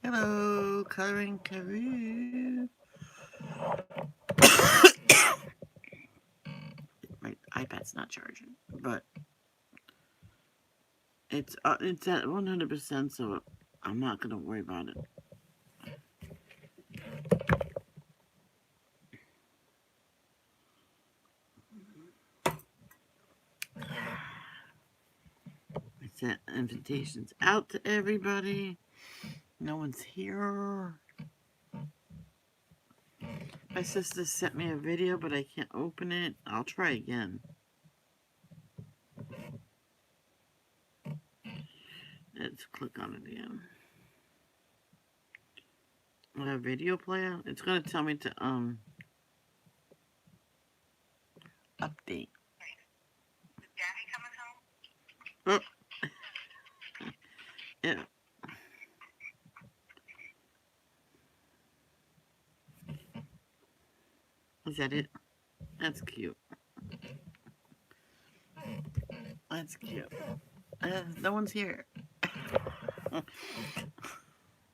Hello, coloring Karoo. My iPad's not charging, but it's at 100%, so I'm not gonna worry about it. I sent invitations out to everybody. No one's here. My sister sent me a video, but I can't open it. I'll try again. Let's click on it again. A video player. It's gonna tell me to update. Oh, yeah. Is that it? That's cute. That's cute. No one's here.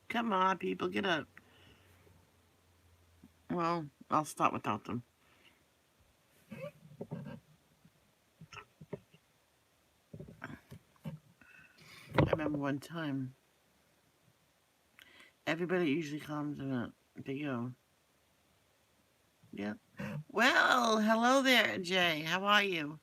Come on, people, get up. Well, I'll start without them. I remember one time, everybody usually comes and they go, yeah. Well, hello there, Jay. How are you?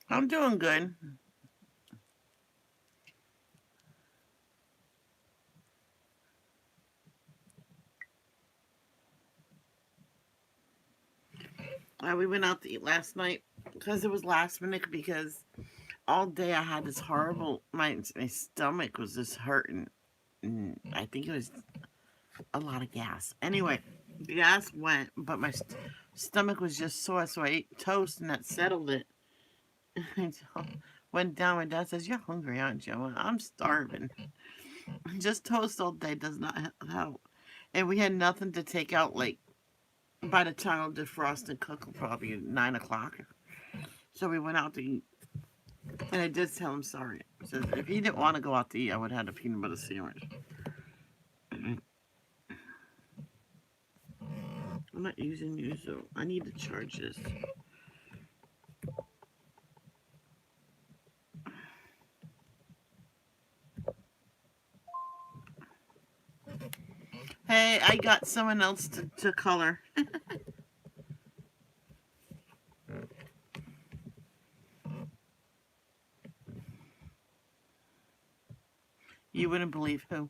I'm doing good. We went out to eat last night because it was last minute because all day I had this horrible, my stomach was just hurting. And I think it was a lot of gas. Anyway, the gas went, but my stomach was just sore, so I ate toast and that settled it. I went down. My dad says, "You're hungry, aren't you?" I'm starving. Just toast all day does not help. And we had nothing to take out. Like by the time I'll defrost and cook, probably at 9 o'clock. So we went out to eat, and I did tell him sorry. So if he didn't want to go out to eat, I would have had a peanut butter sandwich. I'm not using you, so I need to charge this. Hey, I got someone else to color. You wouldn't believe who.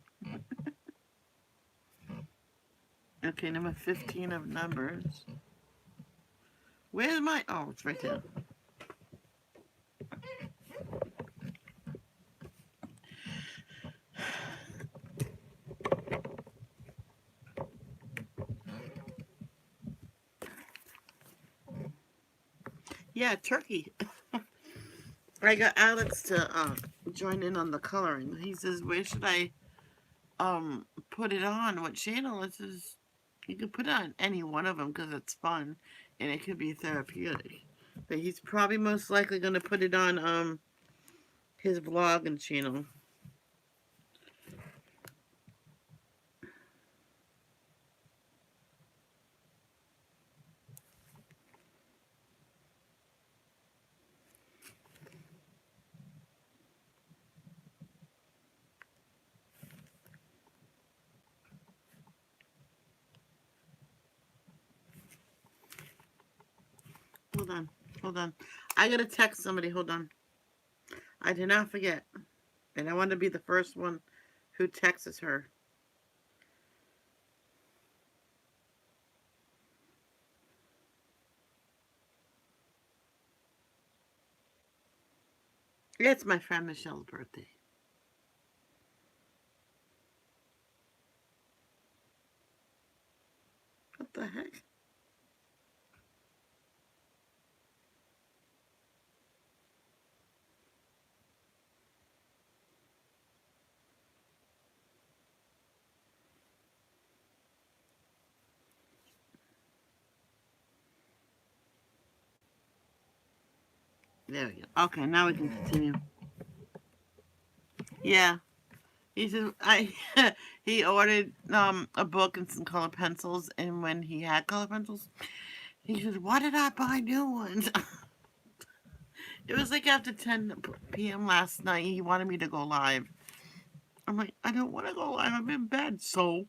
Okay, number 15 of numbers. Where's my... Oh, it's right there. Yeah, turkey. I got Alex to join in on the coloring. He says, "Where should I put it on? What channel?" It says, "You can put it on any one of them because it's fun and it could be therapeutic." But he's probably most likely going to put it on his vlogging channel. Hold on, hold on. I gotta text somebody. Hold on. I did not forget, and I want to be the first one who texts her. It's my friend Michelle's birthday. The heck? There we go. Okay, now we can continue. Yeah. He said I he ordered a book and some color pencils, and when he had color pencils, he said, "Why did I buy new ones?" It was like after 10 p.m. last night. He wanted me to go live. I'm like, I don't want to go live. I'm in bed. So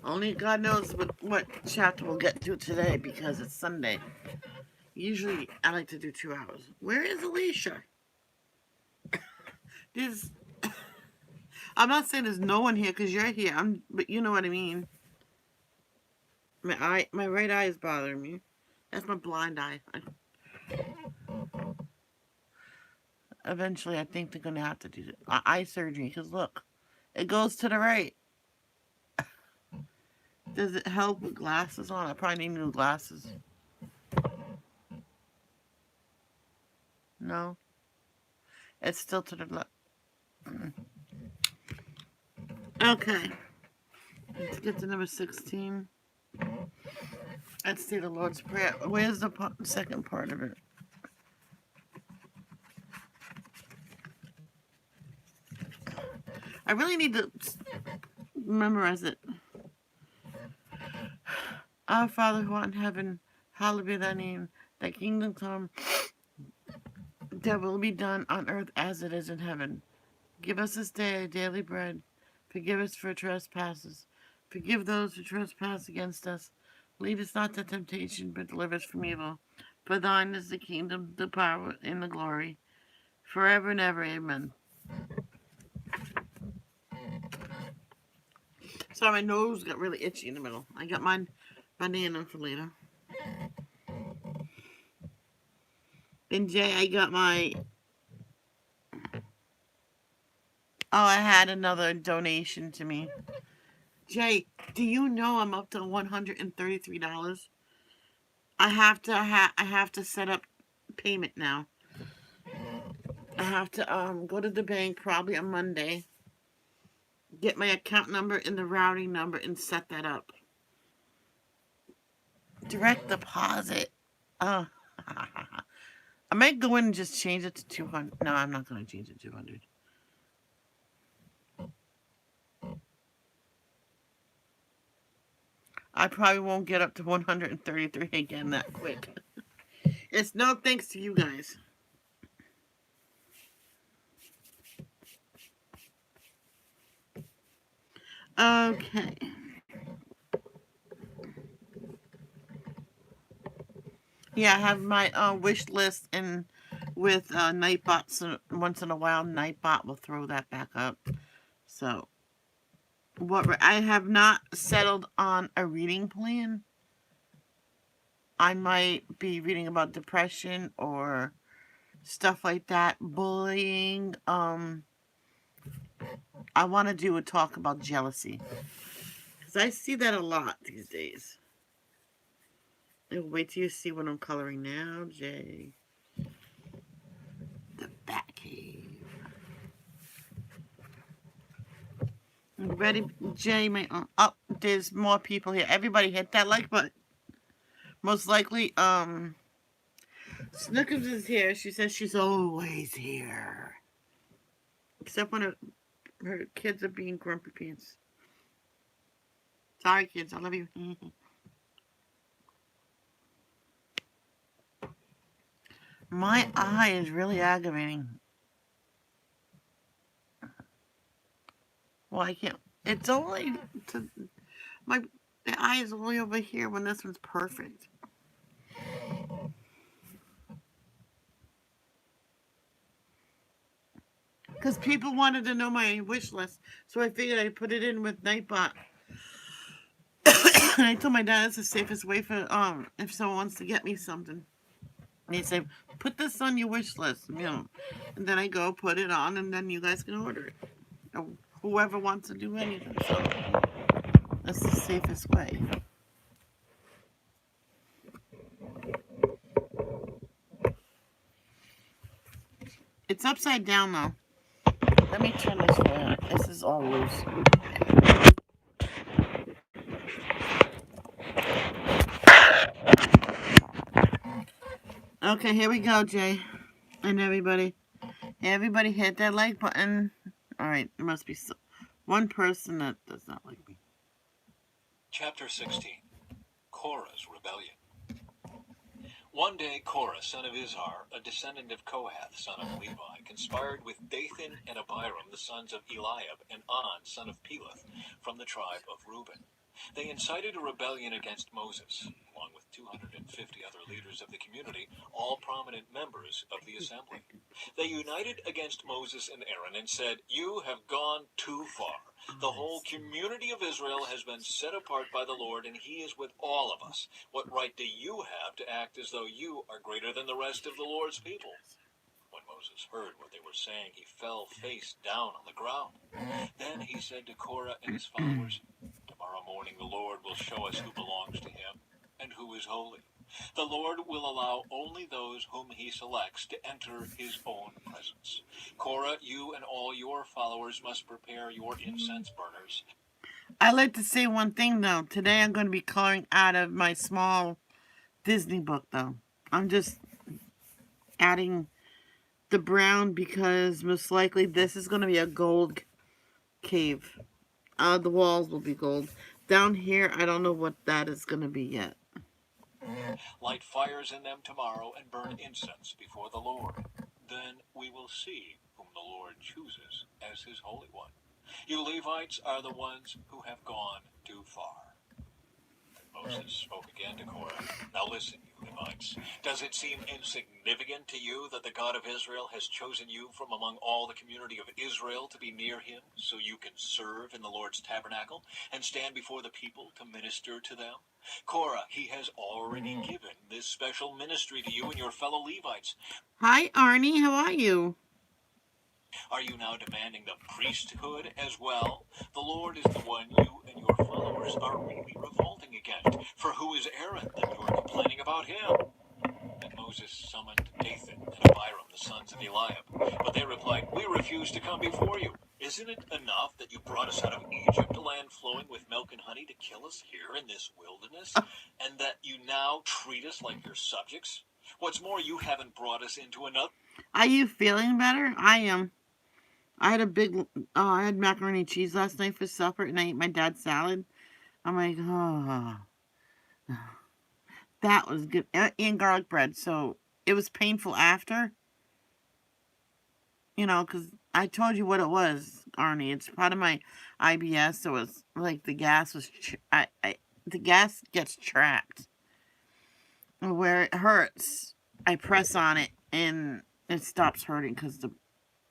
only God knows what chapter we'll get to today because it's Sunday. Usually I like to do 2 hours. Where is Alicia? There's I'm not saying there's no one here because you're here. But you know what I mean. My right eye is bothering me. That's my blind eye. Eventually, I think they're gonna have to do eye surgery because look, it goes to the right. Does it help with glasses on? I probably need new glasses. No, it's still to the left. Okay, let's get to number 16. Let's say the Lord's Prayer. Where's the second part of it? I really need to memorize it. Our Father who art in heaven, hallowed be thy name. Thy kingdom come, thy will be done on earth as it is in heaven. Give us this day our daily bread. Forgive us for trespasses. Forgive those who trespass against us. Lead us not to temptation, but deliver us from evil. For thine is the kingdom, the power, and the glory, forever and ever. Amen. Sorry, my nose got really itchy in the middle. I got mine banana for later. And Jay, I got my. Oh, I had another donation to me. Jay, do you know I'm up to $133? I have to set up payment now. I have to go to the bank probably on Monday, get my account number and the routing number and set that up. Direct deposit. Uh, I might go in and just change it to 200. No, I'm not going to change it to 200. I probably won't get up to 133 again that quick. It's no thanks to you guys. Okay. Yeah, I have my wish list, and with Nightbot, so once in a while, Nightbot will throw that back up. So, what I have not settled on a reading plan. I might be reading about depression or stuff like that, bullying. I want to do a talk about jealousy because I see that a lot these days. Wait till you see what I'm coloring now, Jay. The Batcave. Ready, Jay? Oh, there's more people here. Everybody hit that like button. Most likely, Snickers is here. She says she's always here, except when her kids are being grumpy pants. Sorry, kids. I love you. My eye is really aggravating. Well, I can't. It's only to my the eye is only over here when this one's perfect. Because people wanted to know my wish list. So I figured I'd put it in with Nightbot. And I told my dad it's the safest way for if someone wants to get me something. And he said, put this on your wish list, And then I go put it on, and then you guys can order it. Or whoever wants to do anything. So that's the safest way. It's upside down though. Let me turn this way. This is all loose. Okay, here we go, Jay. And everybody. Everybody hit that like button. Alright, there must be one person that does not like me. Chapter 16. Korah's Rebellion. One day Korah, son of Izhar, a descendant of Kohath, son of Levi, conspired with Dathan and Abiram, the sons of Eliab, and On, son of Peleth, from the tribe of Reuben. They incited a rebellion against Moses, along with 250 other leaders of the community, all prominent members of the assembly. They united against Moses and Aaron and said, "You have gone too far. The whole community of Israel has been set apart by the Lord, and he is with all of us. What right do you have to act as though you are greater than the rest of the Lord's people?" When Moses heard what they were saying, he fell face down on the ground. Then he said to Korah and his followers, "Tomorrow morning the Lord will show us who belongs to him and who is holy. The Lord will allow only those whom he selects to enter his own presence. Korah, you and all your followers must prepare your incense burners." I'd like to say one thing though. Today I'm going to be coloring out of my small Disney book though. I'm just adding the brown because most likely this is going to be a gold cave. The walls will be gold. Down here, I don't know what that is going to be yet. Light fires in them tomorrow and burn incense before the Lord. Then we will see whom the Lord chooses as his Holy One. You Levites are the ones who have gone too far. Moses spoke again to Korah. "Now listen, you Levites. Does it seem insignificant to you that the God of Israel has chosen you from among all the community of Israel to be near him, so you can serve in the Lord's tabernacle and stand before the people to minister to them? Korah, he has already given this special ministry to you and your fellow Levites. Hi, Arnie. How are you? Are you now demanding the priesthood as well? The Lord is the one you and your followers are really revolting against. For who is Aaron that you are complaining about him?" And Moses summoned Dathan and Abiram, the sons of Eliab. But they replied, "We refuse to come before you. Isn't it enough that you brought us out of Egypt, a land flowing with milk and honey, to kill us here in this wilderness? And that you now treat us like your subjects? What's more, you haven't brought us into another..." Are you feeling better? I am. I had I had macaroni and cheese last night for supper, and I ate my dad's salad. I'm like, oh, that was good. And garlic bread. So it was painful after, because I told you what it was, Arnie. It's part of my IBS, so it's like the gas was, the gas gets trapped. Where it hurts, I press on it, and it stops hurting because it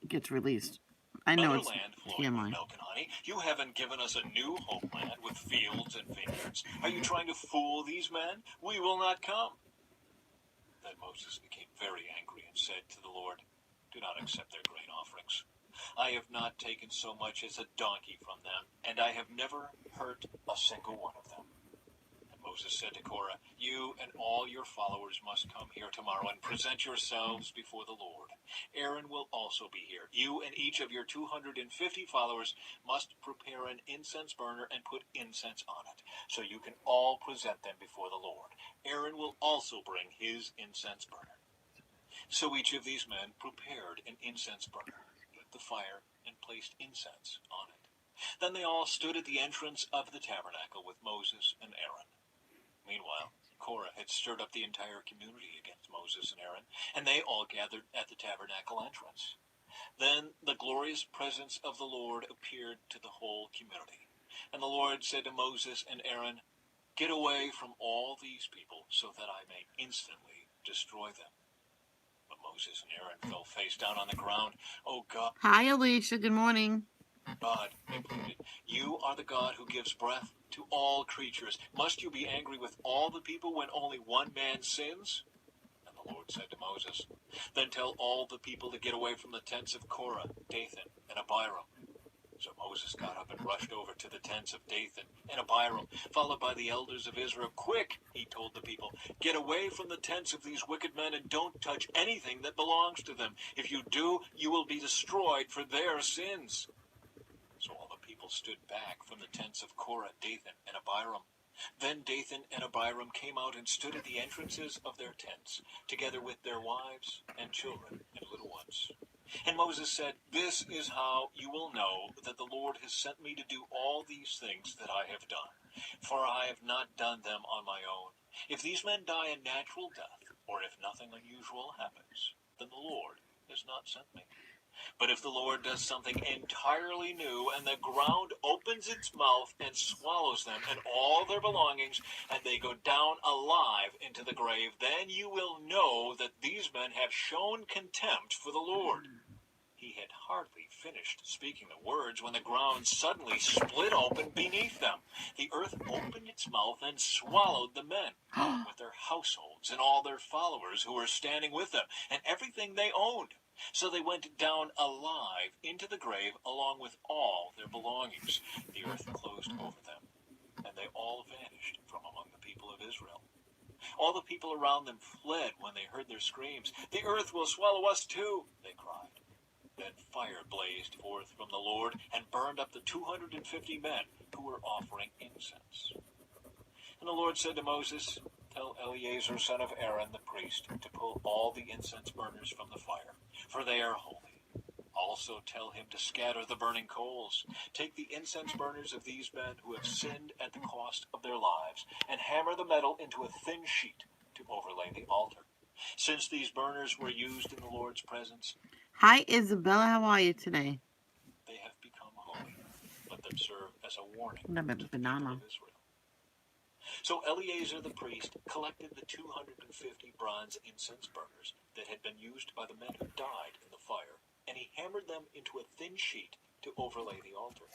gets released. I know Another it's land flowing with TMI. milk and honey. You haven't given us a new homeland with fields and vineyards. Are you trying to fool these men? We will not come." Then Moses became very angry and said to the Lord, "Do not accept their grain offerings. I have not taken so much as a donkey from them, and I have never hurt a single one of them." Moses said to Korah, "You and all your followers must come here tomorrow and present yourselves before the Lord. Aaron will also be here. You and each of your 250 followers must prepare an incense burner and put incense on it, so you can all present them before the Lord. Aaron will also bring his incense burner." So each of these men prepared an incense burner, lit the fire, and placed incense on it. Then they all stood at the entrance of the tabernacle with Moses and Aaron. Meanwhile, Korah had stirred up the entire community against Moses and Aaron, and they all gathered at the tabernacle entrance. Then the glorious presence of the Lord appeared to the whole community. And the Lord said to Moses and Aaron, "Get away from all these people so that I may instantly destroy them." But Moses and Aaron fell face down on the ground. "Oh God," Hi, Alicia. Good morning. God, they pleaded, "you are the God who gives breath to all creatures. Must you be angry with all the people when only one man sins?" And the Lord said to Moses, "Then tell all the people to get away from the tents of Korah, Dathan, and Abiram." So Moses got up and rushed over to the tents of Dathan and Abiram, followed by the elders of Israel. "Quick," he told the people, "get away from the tents of these wicked men and don't touch anything that belongs to them. If you do, you will be destroyed for their sins." So all the people stood back from the tents of Korah, Dathan, and Abiram. Then Dathan and Abiram came out and stood at the entrances of their tents, together with their wives and children and little ones. And Moses said, "This is how you will know that the Lord has sent me to do all these things that I have done, for I have not done them on my own. If these men die a natural death, or if nothing unusual happens, then the Lord has not sent me. But if the Lord does something entirely new, and the ground opens its mouth and swallows them and all their belongings, and they go down alive into the grave, then you will know that these men have shown contempt for the Lord." He had hardly finished speaking the words when the ground suddenly split open beneath them. The earth opened its mouth and swallowed the men, with their households and all their followers who were standing with them, and everything they owned. So they went down alive into the grave along with all their belongings. The earth closed over them, and they all vanished from among the people of Israel. All the people around them fled when they heard their screams. "The earth will swallow us too," they cried. Then fire blazed forth from the Lord and burned up the 250 men who were offering incense. And the Lord said to Moses, "Tell Eleazar, son of Aaron, the priest, to pull all the incense burners from the fire, for they are holy. Also tell him to scatter the burning coals. Take the incense burners of these men who have sinned at the cost of their lives, and hammer the metal into a thin sheet to overlay the altar. Since these burners were used in the Lord's presence, Hi, Isabella. How are you today? they have become holy. Let them serve as a warning Una to the people banana. of Israel." So Eleazar the priest collected the 250 bronze incense burners that had been used by the men who died in the fire, and he hammered them into a thin sheet to overlay the altar.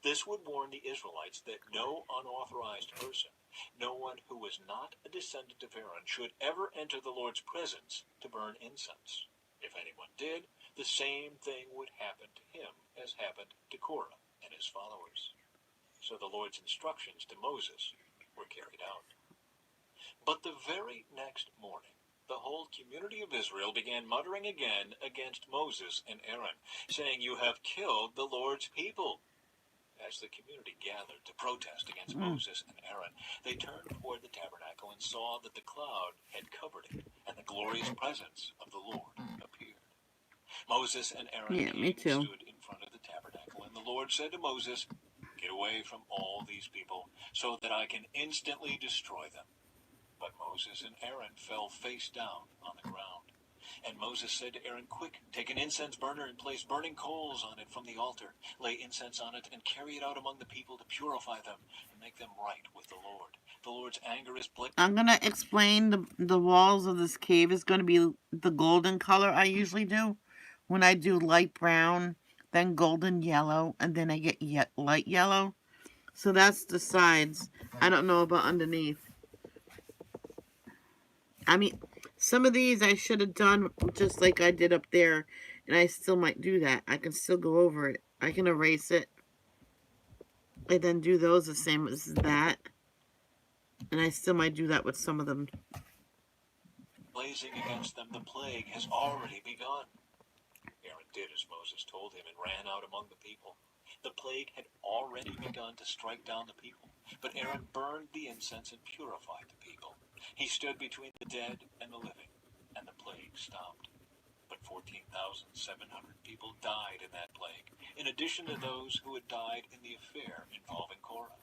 This would warn the Israelites that no unauthorized person, no one who was not a descendant of Aaron, should ever enter the Lord's presence to burn incense. If anyone did, the same thing would happen to him as happened to Korah and his followers. So the Lord's instructions to Moses were carried out. But the very next morning, the whole community of Israel began muttering again against Moses and Aaron, saying, "You have killed the Lord's people." As the community gathered to protest against Moses and Aaron, they turned toward the tabernacle and saw that the cloud had covered it, and the glorious presence of the Lord appeared. Moses and Aaron Yeah, me came and too. stood in front of the tabernacle, and the Lord said to Moses, "Get away from all these people, so that I can instantly destroy them." But Moses and Aaron fell face down on the ground. And Moses said to Aaron, "Quick, take an incense burner and place burning coals on it from the altar. Lay incense on it and carry it out among the people to purify them and make them right with the Lord. The Lord's anger is blazing." I'm gonna explain the walls of this cave is gonna be the golden color I usually do. When I do light brown, then golden yellow, and then I get light yellow. So that's the sides. I don't know about underneath. I mean, some of these I should have done just like I did up there, and I still might do that. I can still go over it. I can erase it, and then do those the same as that. And I still might do that with some of them. Blazing against them, the plague has already begun. Aaron did as Moses told him and ran out among the people. The plague had already begun to strike down the people, but Aaron burned the incense and purified the people. He stood between the dead and the living, and the plague stopped. But 14,700 people died in that plague, in addition to those who had died in the affair involving Korah.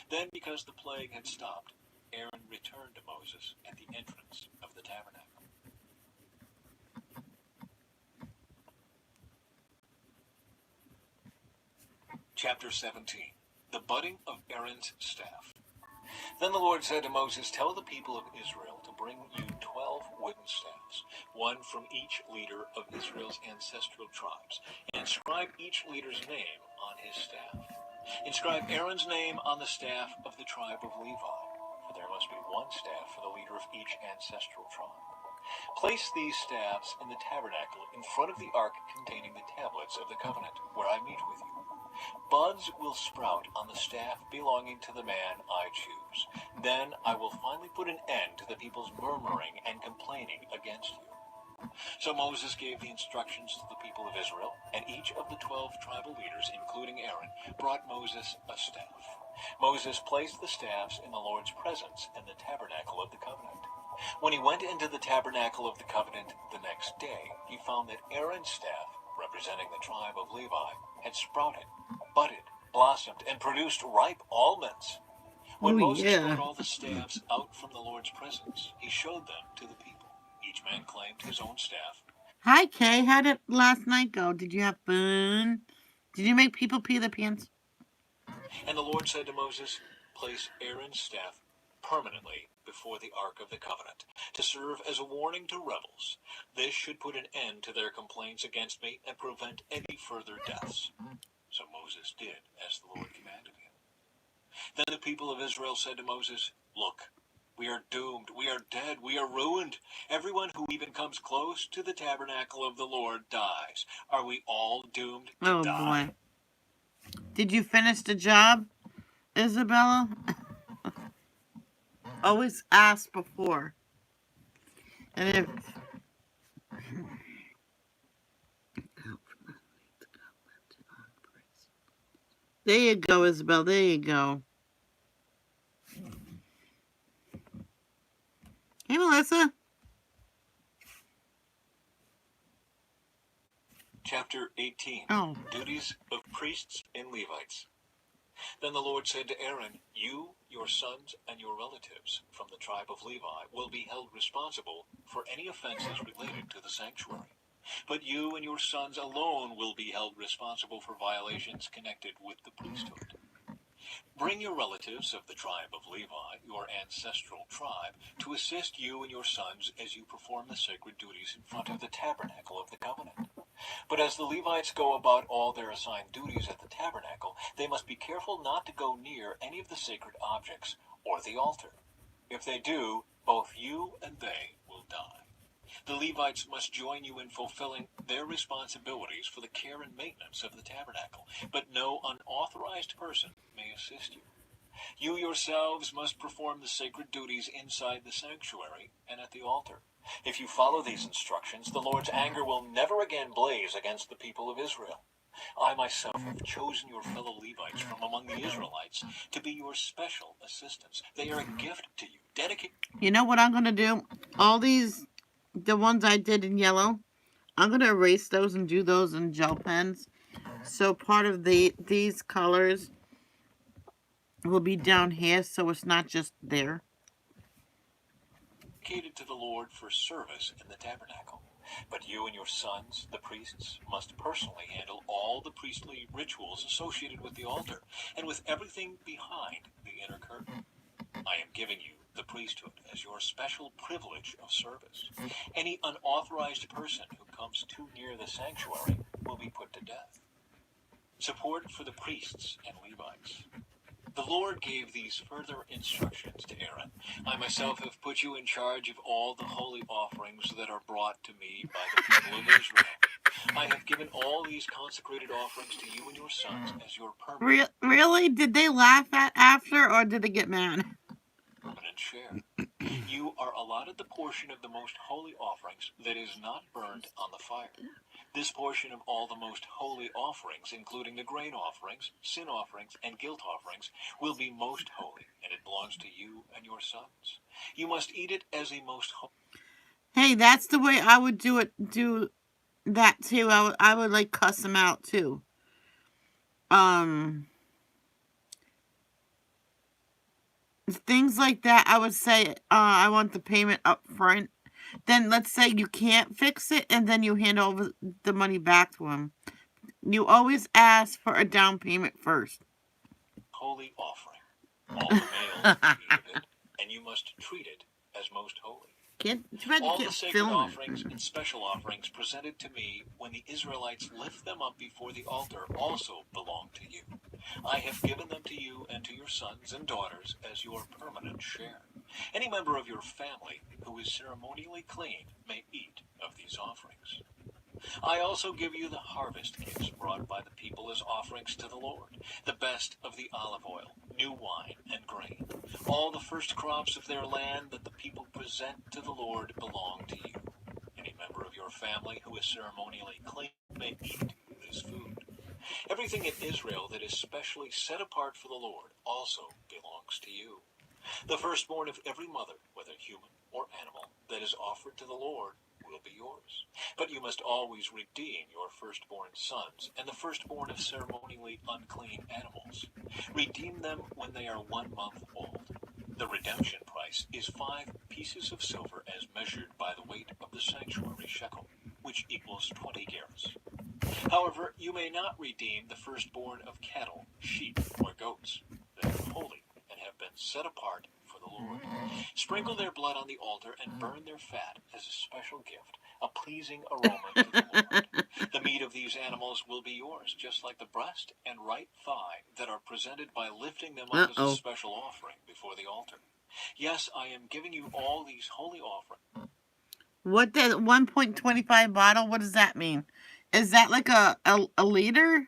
Then, because the plague had stopped, Aaron returned to Moses at the entrance of the tabernacle. Chapter 17. The budding of Aaron's staff. Then the Lord said to Moses, "Tell the people of Israel to bring you 12 wooden staffs, one one from each leader of Israel's ancestral tribes, and inscribe each leader's name on his staff. Inscribe Aaron's name on the staff of the tribe of Levi, for there must be one staff for the leader of each ancestral tribe. Place these staffs in the tabernacle in front of the ark containing the tablets of the covenant, where I meet with you. Buds will sprout on the staff belonging to the man I choose. Then I will finally put an end to the people's murmuring and complaining against you. So Moses gave the instructions to the people of Israel, and each of the 12 tribal leaders, including Aaron, brought Moses a staff. Moses placed the staffs in the Lord's presence in the tabernacle of the covenant. When he went into the tabernacle of the covenant the next day, he found that Aaron's staff, representing the tribe of Levi, had sprouted, budded, blossomed, and produced ripe almonds. When Moses brought all the staffs out from the Lord's presence, he showed them to the people. Each man claimed his own staff. Hi, Kay. How did last night go? Did you have fun? Did you make people pee their pants? And the Lord said to Moses, place Aaron's staff permanently before the Ark of the Covenant, to serve as a warning to rebels. This should put an end to their complaints against me and prevent any further deaths. So Moses did as the Lord commanded him. Then the people of Israel said to Moses, look, we are doomed, we are dead, we are ruined. Everyone who even comes close to the tabernacle of the Lord dies. Are we all doomed to die? Boy. Did you finish the job, Isabella? Always ask before. And if... There you go, Isabel. There you go. Hey, Melissa. Chapter 18. Oh. Duties of priests and Levites. Then the Lord said to Aaron, you, your sons, and your relatives from the tribe of Levi will be held responsible for any offenses related to the sanctuary. But you and your sons alone will be held responsible for violations connected with the priesthood. Bring your relatives of the tribe of Levi, your ancestral tribe, to assist you and your sons as you perform the sacred duties in front of the tabernacle of the covenant. But as the Levites go about all their assigned duties at the tabernacle, they must be careful not to go near any of the sacred objects or the altar. If they do, both you and they will die. The Levites must join you in fulfilling their responsibilities for the care and maintenance of the tabernacle, but no unauthorized person may assist you. You yourselves must perform the sacred duties inside the sanctuary and at the altar. If you follow these instructions, the Lord's anger will never again blaze against the people of Israel. I myself have chosen your fellow Levites from among the Israelites to be your special assistants. They are a gift to you, dedicated. You know what I'm going to do? All these, the ones I did in yellow, I'm going to erase those and do those in gel pens. So part of these colors will be down here, so it's not just there. Dedicated to the Lord for service in the tabernacle. But you and your sons, the priests, must personally handle all the priestly rituals associated with the altar and with everything behind the inner curtain. I am giving you the priesthood as your special privilege of service. Any unauthorized person who comes too near the sanctuary will be put to death. Support for the priests and Levites. The Lord gave these further instructions to Aaron. I myself have put you in charge of all the holy offerings that are brought to me by the people of Israel. I have given all these consecrated offerings to you and your sons as your permanent Really? Did they laugh at after, or did they get mad? share. You are allotted the portion of the most holy offerings that is not burned on the fire. This portion of all the most holy offerings, including the grain offerings, sin offerings, and guilt offerings, will be most holy, and it belongs to you and your sons. You must eat it as a most holy. Hey, that's the way I would do it. Do that too. I would like cuss them out too. Things like that. I would say, I want the payment up front. Then let's say you can't fix it, and then you hand over the money back to him. You always ask for a down payment first. Holy offering. All the males eat of it, and you must treat it as most holy. Can't. Too bad you All the can't sacred film it. offerings and special offerings presented to me when the Israelites lift them up before the altar also belong to you. I have given them to you and to your sons and daughters as your permanent share. Any member of your family who is ceremonially clean may eat of these offerings. I also give you the harvest gifts brought by the people as offerings to the Lord, the best of the olive oil, new wine, and grain. All the first crops of their land that the people present to the Lord belong to you. Any member of your family who is ceremonially clean may eat this food. Everything in Israel that is specially set apart for the Lord also belongs to you. The firstborn of every mother, whether human or animal, that is offered to the Lord will be yours. But you must always redeem your firstborn sons and the firstborn of ceremonially unclean animals. Redeem them when they are 1 month old. The redemption price is 5 pieces of silver as measured by the weight of the sanctuary shekel, which equals 20 gerahs. However, you may not redeem the firstborn of cattle, sheep, or goats. They are holy and have been set apart for the Lord. Sprinkle their blood on the altar and burn their fat as a special gift, a pleasing aroma to the Lord. The meat of these animals will be yours, just like the breast and right thigh that are presented by lifting them up as a special offering before the altar. Yes, I am giving you all these holy offerings. What does 1.25 bottle? What does that mean? Is that like a liter?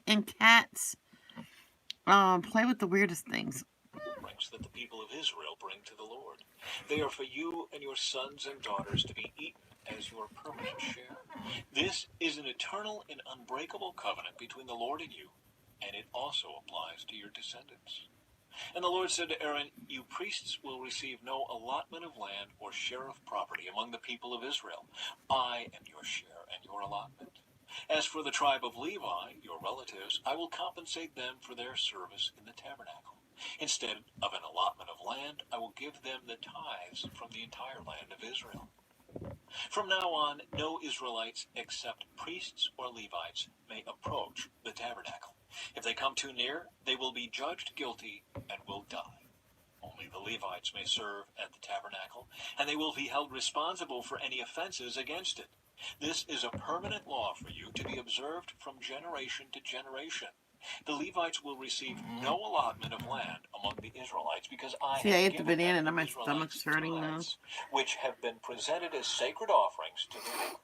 And cats play with the weirdest things. That the people of Israel bring to the Lord. They are for you and your sons and daughters to be eaten as your permanent share. This is an eternal and unbreakable covenant between the Lord and you, and it also applies to your descendants. And the Lord said to Aaron, you priests will receive no allotment of land or share of property among the people of Israel. I am your share and your allotment. As for the tribe of Levi, your relatives, I will compensate them for their service in the tabernacle. Instead of an allotment of land, I will give them the tithes from the entire land of Israel. From now on, no Israelites except priests or Levites may approach the tabernacle. If they come too near, they will be judged guilty and will die. Only the Levites may serve at the tabernacle, and they will be held responsible for any offenses against it. This is a permanent law for you to be observed from generation to generation. The Levites will receive no allotment of land among the Israelites because I See, I have ate the given banana them and the my Israelites' stomach's hurting now. tithes, which have been presented as sacred offerings to the Lord.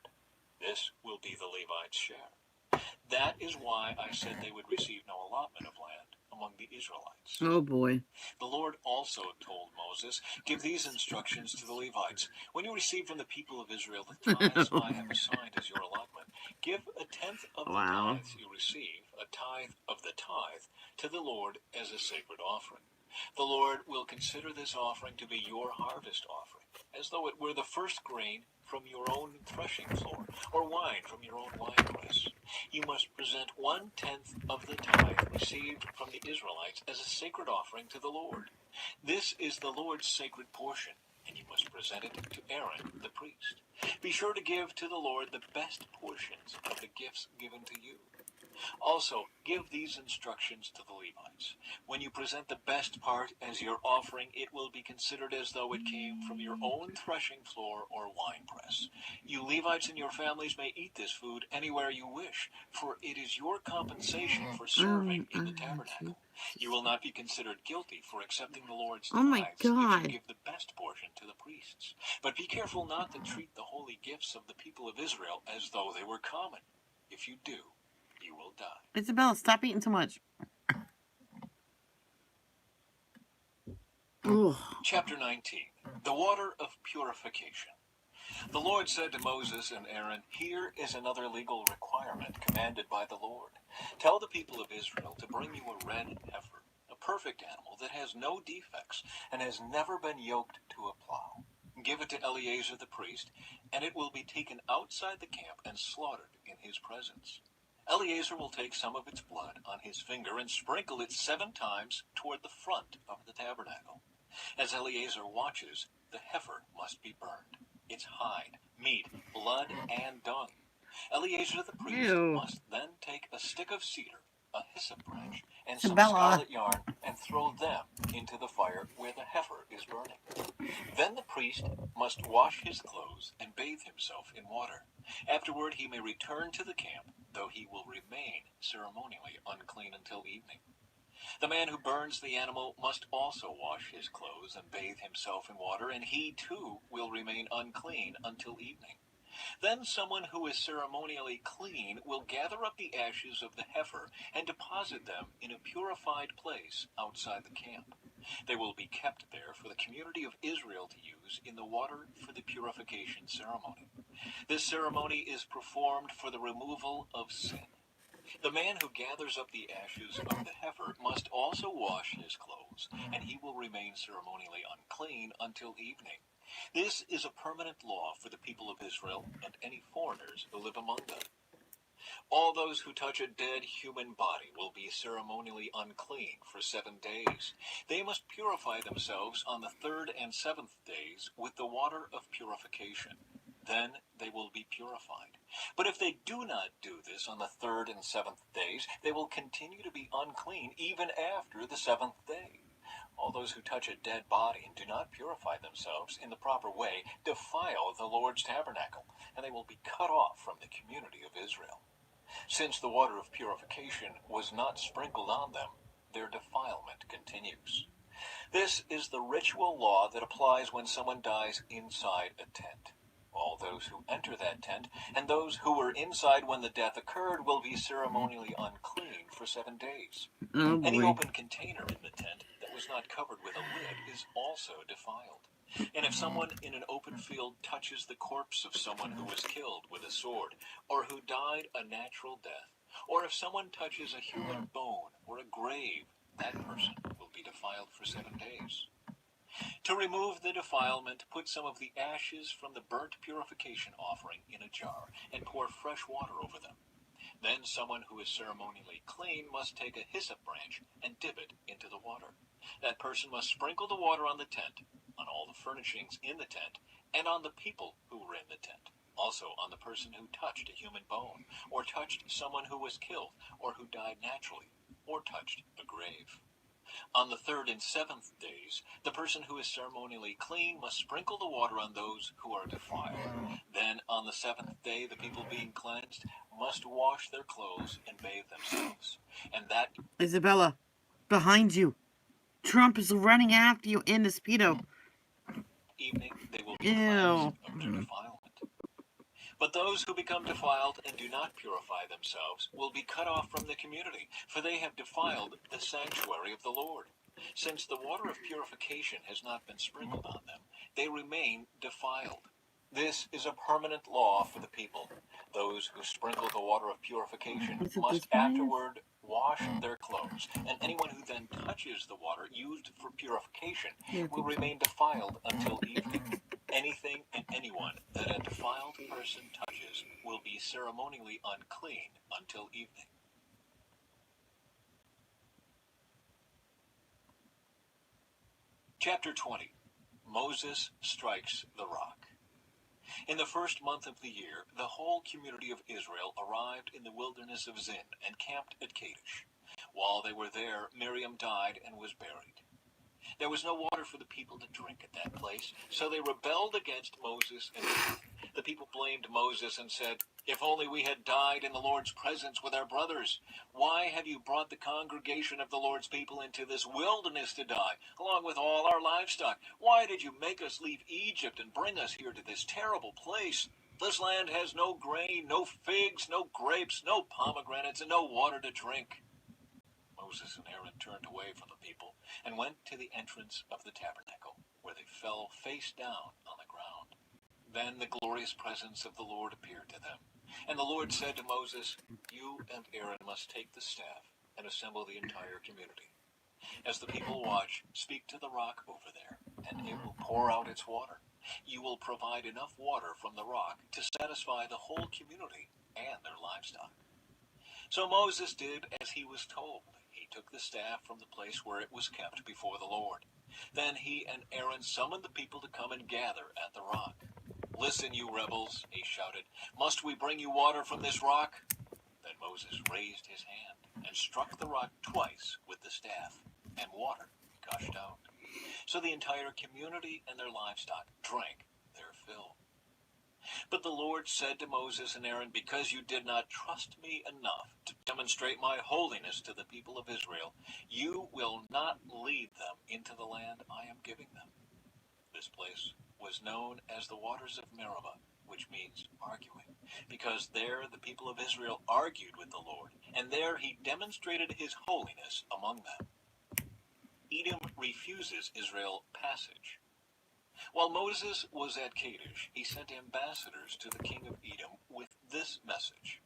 This will be the Levites' share. That is why I said they would receive no allotment of land among the Israelites. Oh boy. The Lord also told Moses, give these instructions to the Levites. When you receive from the people of Israel the tithes I have assigned as your allotment, give a tenth of the Wow. tithes you receive, a tithe of the tithe, to the Lord as a sacred offering. The Lord will consider this offering to be your harvest offering, as though it were the first grain from your own threshing floor, or wine from your own winepress. You must present 1/10 of the tithe received from the Israelites as a sacred offering to the Lord. This is the Lord's sacred portion, and you must present it to Aaron the priest. Be sure to give to the Lord the best portions of the gifts given to you. Also, give these instructions to the Levites. When you present the best part as your offering, it will be considered as though it came from your own threshing floor or winepress. You Levites and your families may eat this food anywhere you wish, for it is your compensation for serving in the tabernacle. You will not be considered guilty for accepting the Lord's Oh my tithes if you God. give the best portion to the priests. But be careful not to treat the holy gifts of the people of Israel as though they were common. If you do, you will die. Isabella, stop eating so much. Ugh. Chapter 19. The Water of Purification. The Lord said to Moses and Aaron, here is another legal requirement commanded by the Lord. Tell the people of Israel to bring you a red heifer, a perfect animal that has no defects and has never been yoked to a plow. Give it to Eleazar the priest, and it will be taken outside the camp and slaughtered in his presence. Eleazar will take some of its blood on his finger and sprinkle it 7 times toward the front of the tabernacle. As Eleazar watches, the heifer must be burned, its hide, meat, blood, and dung. Eleazar the priest Ew. must then take a stick of cedar a hyssop branch and some Isabella. scarlet yarn and throw them into the fire where the heifer is burning. Then the priest must wash his clothes and bathe himself in water. Afterward he may return to the camp, though he will remain ceremonially unclean until evening. The man who burns the animal must also wash his clothes and bathe himself in water, and he too will remain unclean until evening. Then someone who is ceremonially clean will gather up the ashes of the heifer and deposit them in a purified place outside the camp. They will be kept there for the community of Israel to use in the water for the purification ceremony. This ceremony is performed for the removal of sin. The man who gathers up the ashes of the heifer must also wash his clothes, and he will remain ceremonially unclean until evening. This is a permanent law for the people of Israel and any foreigners who live among them. All those who touch a dead human body will be ceremonially unclean for 7 days. They must purify themselves on the 3rd and 7th days with the water of purification. Then they will be purified. But if they do not do this on the 3rd and 7th days, they will continue to be unclean even after the 7th day. All those who touch a dead body and do not purify themselves in the proper way defile the Lord's tabernacle, and they will be cut off from the community of Israel. Since the water of purification was not sprinkled on them, their defilement continues. This is the ritual law that applies when someone dies inside a tent. All those who enter that tent and those who were inside when the death occurred will be ceremonially unclean for 7 days. Oh Any boy. open container in the tent that was not covered with a lid is also defiled. And if someone in an open field touches the corpse of someone who was killed with a sword, or who died a natural death, or if someone touches a human bone or a grave, that person will be defiled for 7 days. To remove the defilement, put some of the ashes from the burnt purification offering in a jar and pour fresh water over them. Then someone who is ceremonially clean must take a hyssop branch and dip it into the water. That person must sprinkle the water on the tent, on all the furnishings in the tent, and on the people who were in the tent. Also on the person who touched a human bone, or touched someone who was killed, or who died naturally, or touched a grave. On the 3rd and 7th days, the person who is ceremonially clean must sprinkle the water on those who are defiled. Then, on the 7th day, the people being cleansed must wash their clothes and bathe themselves. And that Isabella, behind you. Trump is running after you in the Speedo. evening they will be Ew. cleansed of their defilement. But those who become defiled and do not purify themselves will be cut off from the community, for they have defiled the sanctuary of the Lord. Since the water of purification has not been sprinkled on them, they remain defiled. This is a permanent law for the people. Those who sprinkle the water of purification Is it must this place? afterward wash their clothes, and anyone who then touches the water used for purification Yeah, I will think so. remain defiled until evening. Anything and anyone that a defiled person touches will be ceremonially unclean until evening. Chapter 20. Moses strikes the rock. In the first month of the year, the whole community of Israel arrived in the wilderness of Zin and camped at Kadesh. While they were there, Miriam died and was buried. There was no water for the people to drink at that place, so they rebelled against Moses and Aaron. The people blamed Moses and said, "If only we had died in the Lord's presence with our brothers. Why have you brought the congregation of the Lord's people into this wilderness to die, along with all our livestock? Why did you make us leave Egypt and bring us here to this terrible place? This land has no grain, no figs, no grapes, no pomegranates, and no water to drink." Moses and Aaron turned away from the people and went to the entrance of the tabernacle, where they fell face down on the ground. Then the glorious presence of the Lord appeared to them. And the Lord said to Moses, "You and Aaron must take the staff and assemble the entire community. As the people watch, speak to the rock over there, and it will pour out its water. You will provide enough water from the rock to satisfy the whole community and their livestock." So Moses did as he was told. He took the staff from the place where it was kept before the Lord. Then he and Aaron summoned the people to come and gather at the rock. "Listen, you rebels," he shouted. "Must we bring you water from this rock?" Then Moses raised his hand. and struck the rock twice with the staff, and water gushed out. So the entire community and their livestock drank their fill. But the Lord said to Moses and Aaron, because you did not trust me enough to demonstrate my holiness to the people of Israel, you will not lead them into the land I am giving them. This place was known as the waters of Meribah, which means arguing, because there the people of Israel argued with the Lord, and there he demonstrated his holiness among them. Edom refuses Israel passage. While Moses was at Kadesh, he sent ambassadors to the king of Edom with this message.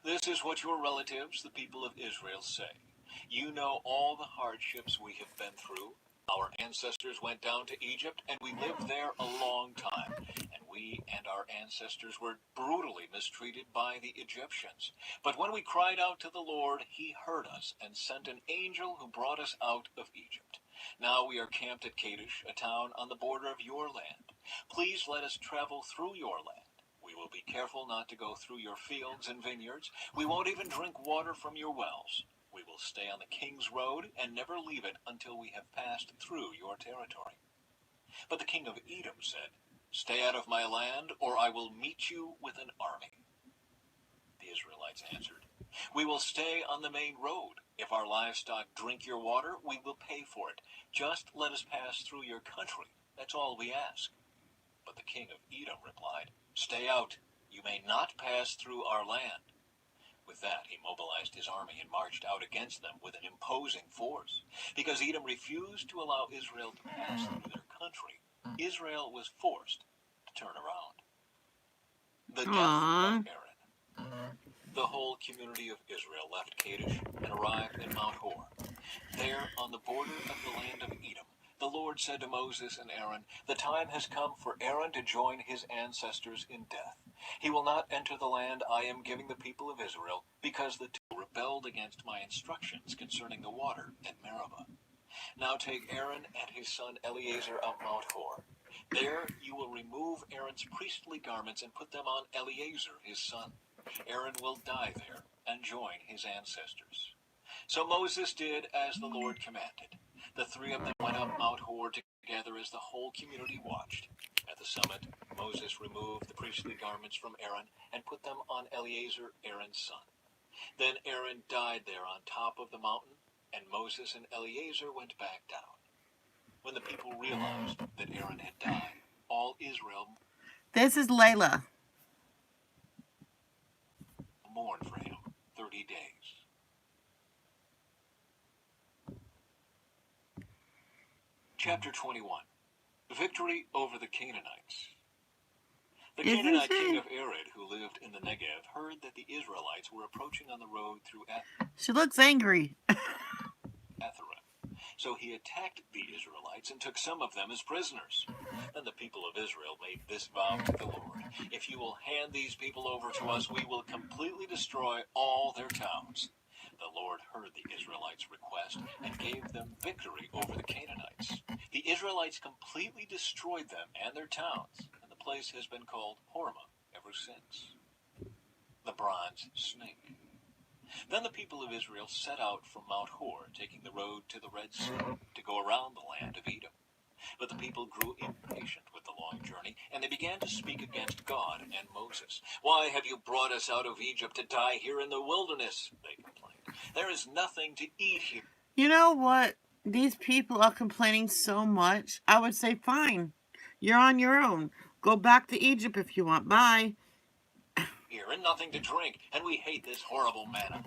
This is what your relatives, the people of Israel, say. You know all the hardships we have been through. Our ancestors went down to Egypt, and we lived there a long time. And we and our ancestors were brutally mistreated by the Egyptians. But when we cried out to the Lord, he heard us and sent an angel who brought us out of Egypt. Now we are camped at Kadesh, a town on the border of your land. Please let us travel through your land. We will be careful not to go through your fields and vineyards. We won't even drink water from your wells. We will stay on the king's road and never leave it until we have passed through your territory. But the king of Edom said, Stay out of my land, or I will meet you with an army. The Israelites answered, We will stay on the main road. If our livestock drink your water, we will pay for it. Just let us pass through your country. That's all we ask. But the king of Edom replied, Stay out. You may not pass through our land. With that, he mobilized his army and marched out against them with an imposing force. Because Edom refused to allow Israel to pass through their country, Israel was forced to turn around. The death of Aaron. The whole community of Israel left Kadesh and arrived at Mount Hor. There, on the border of the land of Edom, the Lord said to Moses and Aaron, The time has come for Aaron to join his ancestors in death. He will not enter the land I am giving the people of Israel, because the two rebelled against my instructions concerning the water at Meribah. Now take Aaron and his son Eleazar up Mount Hor. There you will remove Aaron's priestly garments and put them on Eleazar his son. Aaron will die there and join his ancestors. So Moses did as the Lord commanded. The three of them went up Mount Hor together as the whole community watched. At the summit, Moses removed the priestly garments from Aaron and put them on Eleazar, Aaron's son. Then Aaron died there on top of the mountain, and Moses and Eleazar went back down. When the people realized that Aaron had died, all Israel This is Layla. mourned for him 30 days. Chapter 21. Victory over the Canaanites. The Canaanite king of Arad, who lived in the Negev, heard that the Israelites were approaching on the road through She looks angry. Atharim. So he attacked the Israelites and took some of them as prisoners. Then the people of Israel made this vow to the Lord, If you will hand these people over to us, we will completely destroy all their towns. The Lord heard the Israelites' request and gave them victory over the Canaanites. The Israelites completely destroyed them and their towns, and the place has been called Hormah ever since. The bronze snake. Then the people of Israel set out from Mount Hor, taking the road to the Red Sea, to go around the land of Edom. But the people grew impatient with the long journey, and they began to speak against God and Moses. Why have you brought us out of Egypt to die here in the wilderness? They complained. There is nothing to eat here. You know what? These people are complaining so much. I would say, fine. You're on your own. Go back to Egypt if you want. Bye. Here and nothing to drink, and we hate this horrible manna.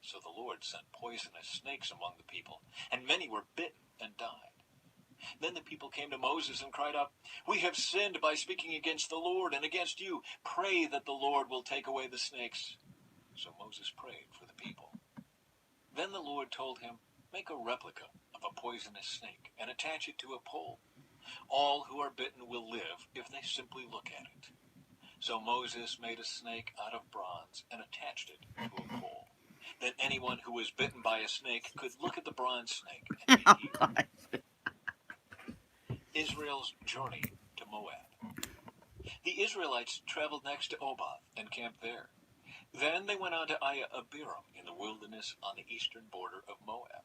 So the Lord sent poisonous snakes among the people, and many were bitten and died. Then the people came to Moses and cried out, We have sinned by speaking against the Lord and against you. Pray that the Lord will take away the snakes. So Moses prayed for the people. Then the Lord told him, Make a replica of a poisonous snake and attach it to a pole. All who are bitten will live if they simply look at it. So Moses made a snake out of bronze and attached it to a pole. Then anyone who was bitten by a snake could look at the bronze snake and be healed. Israel's journey to Moab. The Israelites traveled next to Oboth and camped there. Then they went on to Abiram in the wilderness on the eastern border of Moab.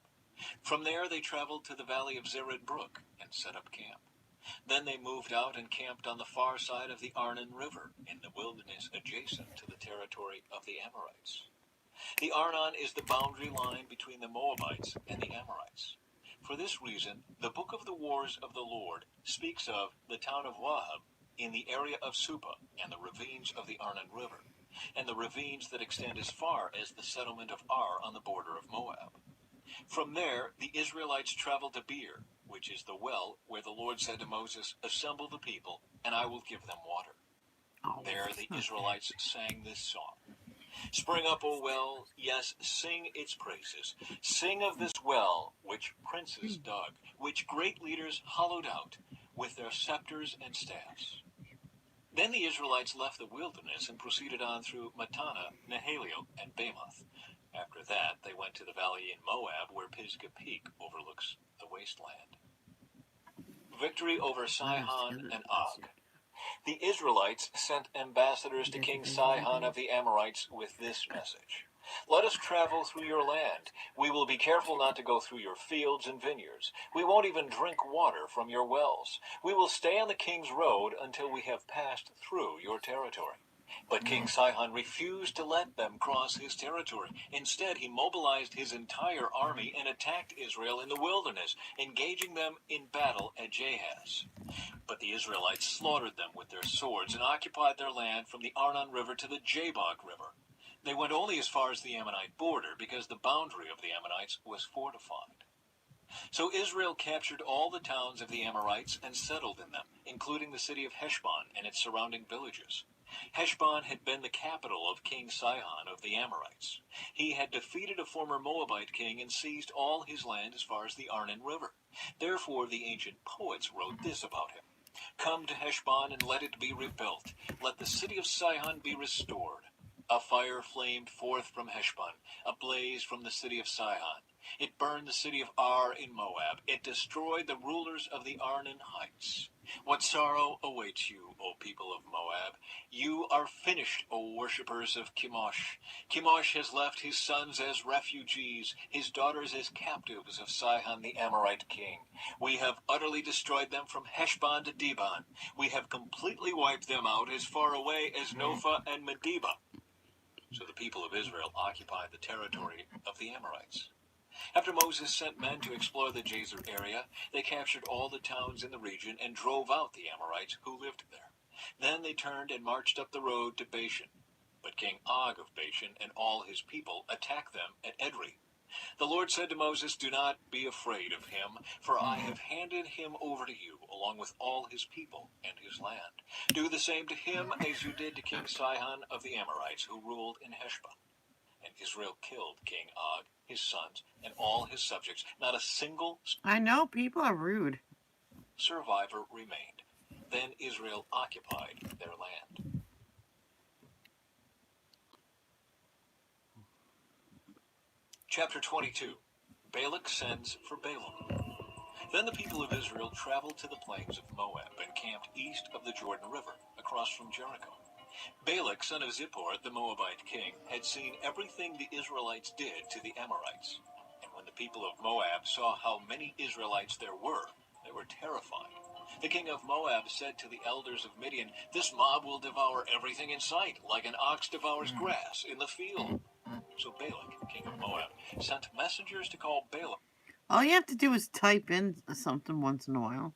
From there they traveled to the valley of Zered Brook and set up camp. Then they moved out and camped on the far side of the Arnon River in the wilderness adjacent to the territory of the Amorites. The Arnon is the boundary line between the Moabites and the Amorites. For this reason, the book of the Wars of the Lord speaks of the town of Wahab in the area of Supa and the ravines of the Arnon River, and the ravines that extend as far as the settlement of Ar on the border of Moab. From there, the Israelites traveled to Beer, which is the well where the Lord said to Moses, "Assemble the people, and I will give them water." Oh, There the Israelites sang this song. Spring up, O well, yes, sing its praises. Sing of this well which princes dug, which great leaders hollowed out with their scepters and staffs. Then the Israelites left the wilderness and proceeded on through Mattanah, Nahaliel, and Bamoth. After that, they went to the valley in Moab, where Pisgah Peak overlooks the wasteland. Victory over Sihon and Og. The Israelites sent ambassadors to King Sihon of the Amorites with this message: "Let us travel through your land. We will be careful not to go through your fields and vineyards. We won't even drink water from your wells. We will stay on the king's road until we have passed through your territory." But King Sihon refused to let them cross his territory. Instead, he mobilized his entire army and attacked Israel in the wilderness, engaging them in battle at Jahaz. But the Israelites slaughtered them with their swords and occupied their land from the Arnon River to the Jabbok River. They went only as far as the Ammonite border because the boundary of the Ammonites was fortified. So Israel captured all the towns of the Amorites and settled in them, including the city of Heshbon and its surrounding villages. Heshbon had been the capital of King Sihon of the Amorites. He had defeated a former Moabite king and seized all his land as far as the Arnon River. Therefore the ancient poets wrote this about him: "Come to Heshbon and let it be rebuilt. Let the city of Sihon be restored. A fire flamed forth from Heshbon, a blaze from the city of Sihon. It burned the city of Ar in Moab. It destroyed the rulers of the Arnon heights. What sorrow awaits you, O people of Moab! You are finished, O worshippers of Chemosh. Chemosh has left his sons as refugees, his daughters as captives of Sihon the Amorite king. We have utterly destroyed them from Heshbon to Dibon. We have completely wiped them out as far away as Nophah and Medeba." So the people of Israel occupied the territory of the Amorites. After Moses sent men to explore the Jazer area, they captured all the towns in the region and drove out the Amorites who lived there. Then they turned and marched up the road to Bashan. But King Og of Bashan and all his people attacked them at Edrei. The Lord said to Moses, "Do not be afraid of him, for I have handed him over to you, along with all his people and his land. Do the same to him as you did to King Sihon of the Amorites, who ruled in Heshbon." And Israel killed King Og, his sons, and all his subjects. Not a single I know, people are rude. survivor remained. Then Israel occupied their land. Chapter 22. Balak sends for Balaam. Then the people of Israel traveled to the plains of Moab and camped east of the Jordan River, across from Jericho. Balak, son of Zippor, the Moabite king, had seen everything the Israelites did to the Amorites. And when the people of Moab saw how many Israelites there were, they were terrified. The king of Moab said to the elders of Midian, "This mob will devour everything in sight, like an ox devours grass in the field." So Balak, king of Moab, sent messengers to call Balaam. All you have to do is type in something once in a while.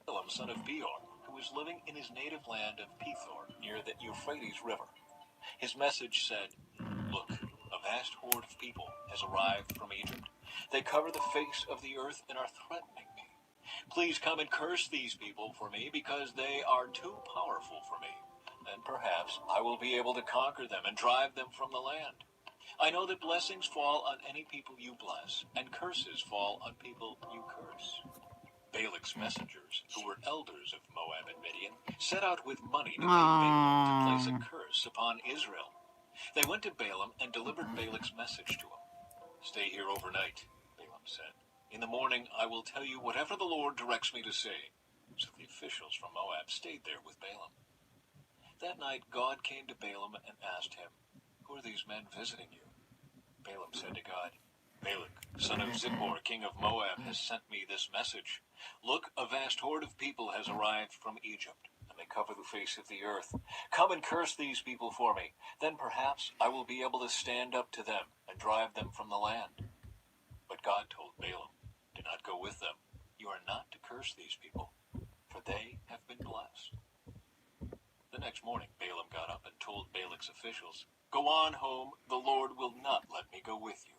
Balaam, son of Beor, who was living in his native land of Pethor, near the Euphrates River. His message said, "Look, a vast horde of people has arrived from Egypt. They cover the face of the earth and are threatening me. Please come and curse these people for me, because they are too powerful for me. Then perhaps I will be able to conquer them and drive them from the land. I know that blessings fall on any people you bless, and curses fall on people you curse." Balak's messengers, who were elders of Moab and Midian, set out with money to pay Balaam to place a curse upon Israel. They went to Balaam and delivered Balak's message to him. "Stay here overnight," Balaam said. "In the morning I will tell you whatever the Lord directs me to say." So the officials from Moab stayed there with Balaam. That night God came to Balaam and asked him, Who are these men visiting you? Balaam said to God, Balak, son of Zippor, king of Moab, has sent me this message. Look, a vast horde of people has arrived from Egypt, and they cover the face of the earth. Come and curse these people for me. Then perhaps I will be able to stand up to them and drive them from the land. But God told Balaam, do not go with them. You are not to curse these people, for they have been blessed. The next morning, Balaam got up and told Balak's officials, Go on home, the Lord will not let me go with you.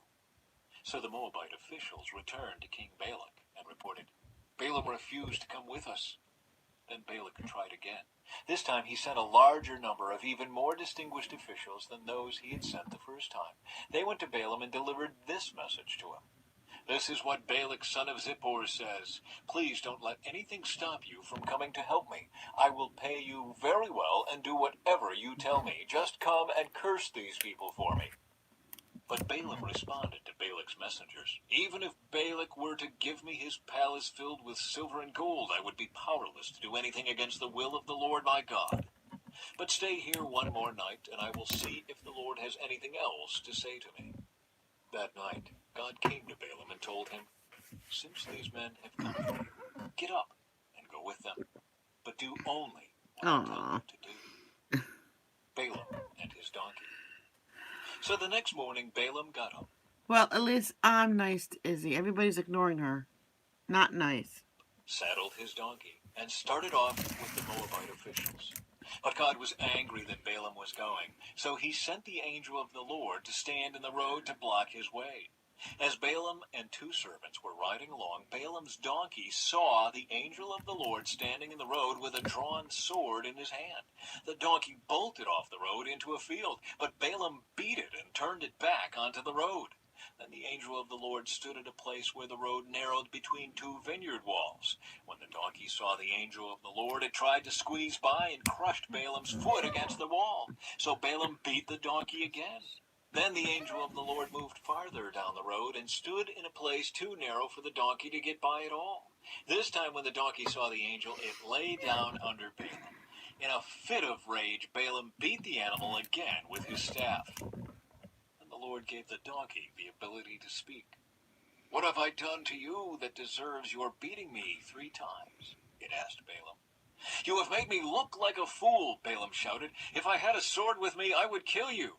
So the Moabite officials returned to King Balak and reported, Balaam refused to come with us. Then Balak tried again. This time he sent a larger number of even more distinguished officials than those he had sent the first time. They went to Balaam and delivered this message to him. This is what Balak, son of Zippor, says. Please don't let anything stop you from coming to help me. I will pay you very well and do whatever you tell me. Just come and curse these people for me. But Balaam responded to Balak's messengers, Even if Balak were to give me his palace filled with silver and gold, I would be powerless to do anything against the will of the Lord my God. But stay here one more night, and I will see if the Lord has anything else to say to me. That night, God came to Balaam and told him, Since these men have come for you, get up and go with them, but do only what I tell you Aw. to do. Balaam and his donkey. So the next morning, Balaam got up, Well, at least I'm nice to Izzy. Everybody's ignoring her. Not nice. saddled his donkey, and started off with the Moabite officials. But God was angry that Balaam was going, so he sent the angel of the Lord to stand in the road to block his way. As Balaam and two servants were riding along, Balaam's donkey saw the angel of the Lord standing in the road with a drawn sword in his hand. The donkey bolted off the road into a field, but Balaam beat it and turned it back onto the road. Then the angel of the Lord stood at a place where the road narrowed between two vineyard walls. When the donkey saw the angel of the Lord, it tried to squeeze by and crushed Balaam's foot against the wall. So Balaam beat the donkey again. Then the angel of the Lord moved farther down the road and stood in a place too narrow for the donkey to get by at all. This time when the donkey saw the angel, it lay down under Balaam. In a fit of rage, Balaam beat the animal again with his staff. And the Lord gave the donkey the ability to speak. What have I done to you that deserves your beating me 3 times? It asked Balaam. You have made me look like a fool, Balaam shouted. If I had a sword with me, I would kill you.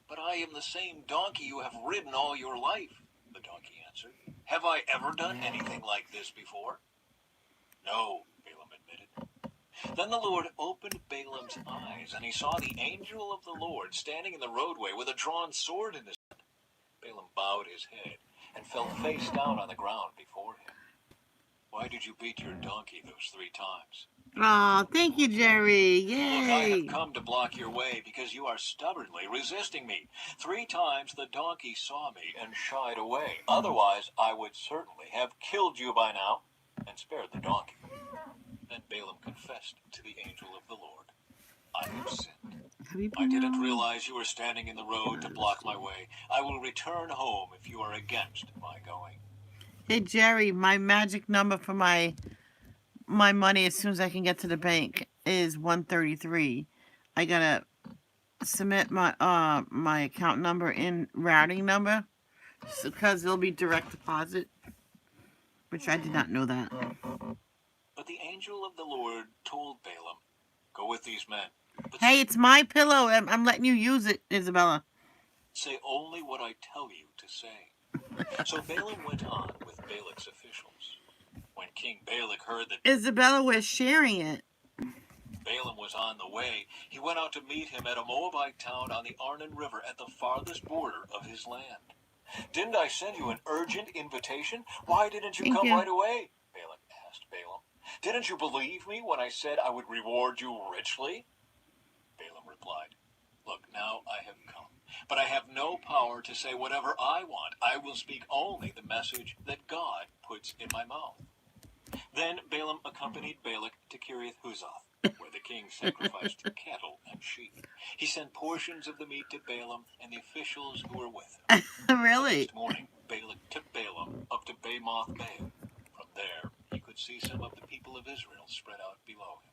But I am the same donkey you have ridden all your life, the donkey answered. Have I ever done anything like this before? No, Balaam admitted. Then the Lord opened Balaam's eyes, and he saw the angel of the Lord standing in the roadway with a drawn sword in his hand. Balaam bowed his head and fell face down on the ground before him. Why did you beat your donkey those 3 times? Aw, thank you, Jerry. Look, I have Yay. come to block your way because you are stubbornly resisting me. 3 times the donkey saw me and shied away. Otherwise, I would certainly have killed you by now and spared the donkey. Then Balaam confessed to the angel of the Lord, I have sinned. I didn't realize you were standing in the road to block my way. I will return home if you are against my going. Hey, Jerry, my magic number for my money as soon as I can get to the bank is 133. I gotta submit my account number and routing number because it'll be direct deposit, which I did not know that. But the angel of the Lord told Balaam, Go with these men. Hey, it's my pillow. I'm letting you use it, Isabella. Say only what I tell you to say. So Balaam went on with Balak's officials. When King Balak heard that Isabella, we're sharing it. Balaam was on the way, he went out to meet him at a Moabite town on the Arnon River at the farthest border of his land. Didn't I send you an urgent invitation? Why didn't you come right away? Balak asked Balaam. Didn't you believe me when I said I would reward you richly? Balaam replied, Look, now I have come, but I have no power to say whatever I want. I will speak only the message that God puts in my mouth. Then Balaam accompanied Balak to Kiriath-Huzoth, where the king sacrificed cattle and sheep. He sent portions of the meat to Balaam and the officials who were with him. Really? The next morning, Balak took Balaam up to Bamoth Baal. From there, he could see some of the people of Israel spread out below him.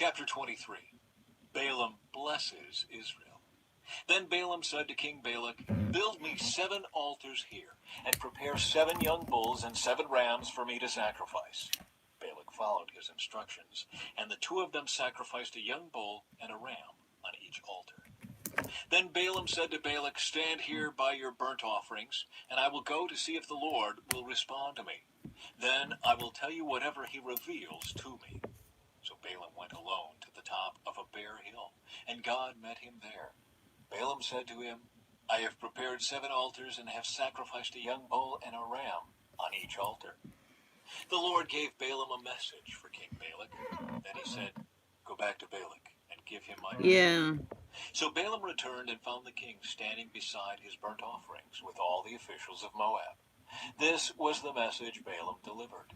Chapter 23. Balaam blesses Israel. Then Balaam said to King Balak, "Build me 7 altars here, and prepare 7 young bulls and 7 rams for me to sacrifice." Balak followed his instructions, and the 2 of them sacrificed a young bull and a ram on each altar. Then Balaam said to Balak, "Stand here by your burnt offerings, and I will go to see if the Lord will respond to me. Then I will tell you whatever he reveals to me." So Balaam went alone to the top of a bare hill, and God met him there. Balaam said to him, "I have prepared 7 altars and have sacrificed a young bull and a ram on each altar." The Lord gave Balaam a message for King Balak. Then he said, "Go back to Balak and give him my message." Yeah. So Balaam returned and found the king standing beside his burnt offerings with all the officials of Moab. This was the message Balaam delivered.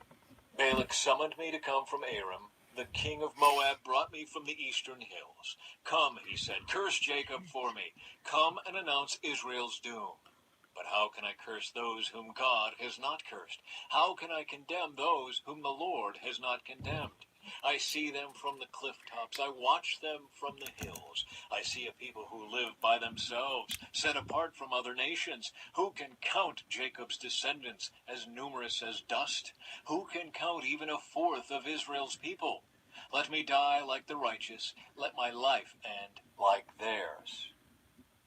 "Balak summoned me to come from Aram. The king of Moab brought me from the eastern hills. 'Come,' he said, 'curse Jacob for me. Come and announce Israel's doom.' But how can I curse those whom God has not cursed? How can I condemn those whom the Lord has not condemned? I see them from the cliff tops. I watch them from the hills. I see a people who live by themselves, set apart from other nations. Who can count Jacob's descendants as numerous as dust? Who can count even a fourth of Israel's people? Let me die like the righteous. Let my life end like theirs."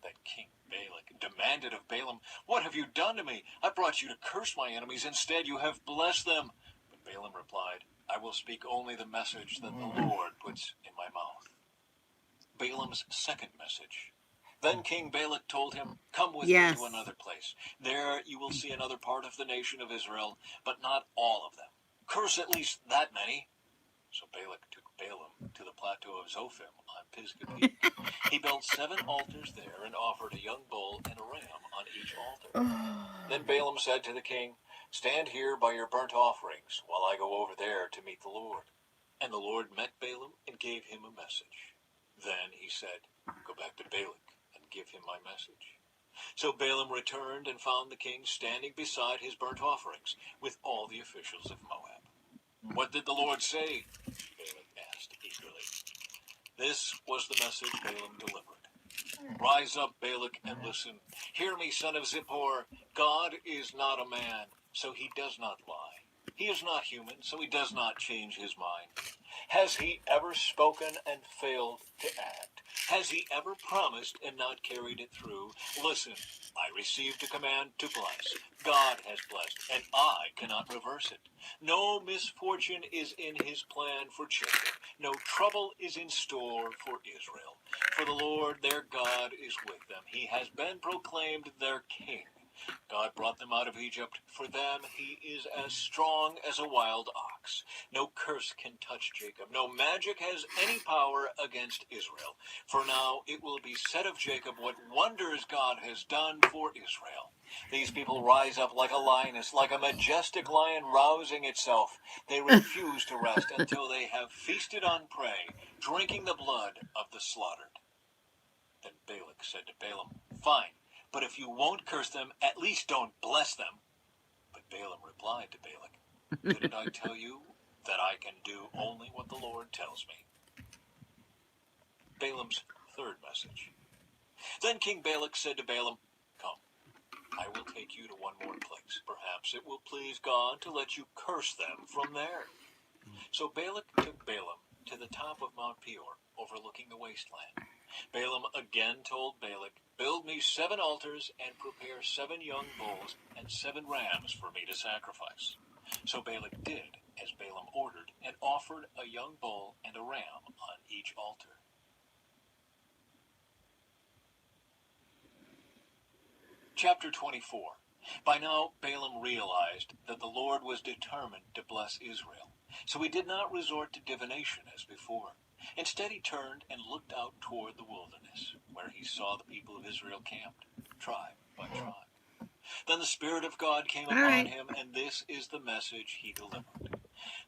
Then King Balak demanded of Balaam, "What have you done to me? I brought you to curse my enemies. Instead, you have blessed them." But Balaam replied, "I will speak only the message that the Lord puts in my mouth." Balaam's second message. Then King Balak told him, "Come with me to another place. There you will see another part of the nation of Israel, but not all of them. Curse at least that many." So Balak took Balaam to the plateau of Zophim on Pisgah Peak. He built 7 altars there and offered a young bull and a ram on each altar. Then Balaam said to the king, "Stand here by your burnt offerings while I go over there to meet the Lord." And the Lord met Balaam and gave him a message. Then he said, "Go back to Balak and give him my message." So Balaam returned and found the king standing beside his burnt offerings with all the officials of Moab. "What did the Lord say?" Balak asked eagerly. This was the message Balaam delivered. "Rise up, Balak, and listen. Hear me, son of Zippor. God is not a man, so he does not lie. He is not human, so he does not change his mind. Has he ever spoken and failed to act? Has he ever promised and not carried it through? Listen, I received a command to bless. God has blessed, and I cannot reverse it. No misfortune is in his plan for Jacob. No trouble is in store for Israel. For the Lord their God is with them. He has been proclaimed their king. God brought them out of Egypt. For them he is as strong as a wild ox. No curse can touch Jacob. No magic has any power against Israel. For now it will be said of Jacob what wonders God has done for Israel. These people rise up like a lioness, like a majestic lion rousing itself. They refuse to rest until they have feasted on prey, drinking the blood of the slaughtered." Then Balak said to Balaam, "Fine, but if you won't curse them, at least don't bless them." But Balaam replied to Balak, "Didn't I tell you that I can do only what the Lord tells me?" Balaam's third message. Then King Balak said to Balaam, "Come, I will take you to one more place. Perhaps it will please God to let you curse them from there." So Balak took Balaam to the top of Mount Peor, overlooking the wasteland. Balaam again told Balak, "Build me 7 altars and prepare 7 young bulls and 7 rams for me to sacrifice." So Balak did as Balaam ordered and offered a young bull and a ram on each altar. Chapter 24. By now Balaam realized that the Lord was determined to bless Israel, so he did not resort to divination as before. Instead he turned and looked out toward the wilderness, where he saw the people of Israel camped, tribe by tribe. Then the Spirit of God came upon him, and this is the message he delivered.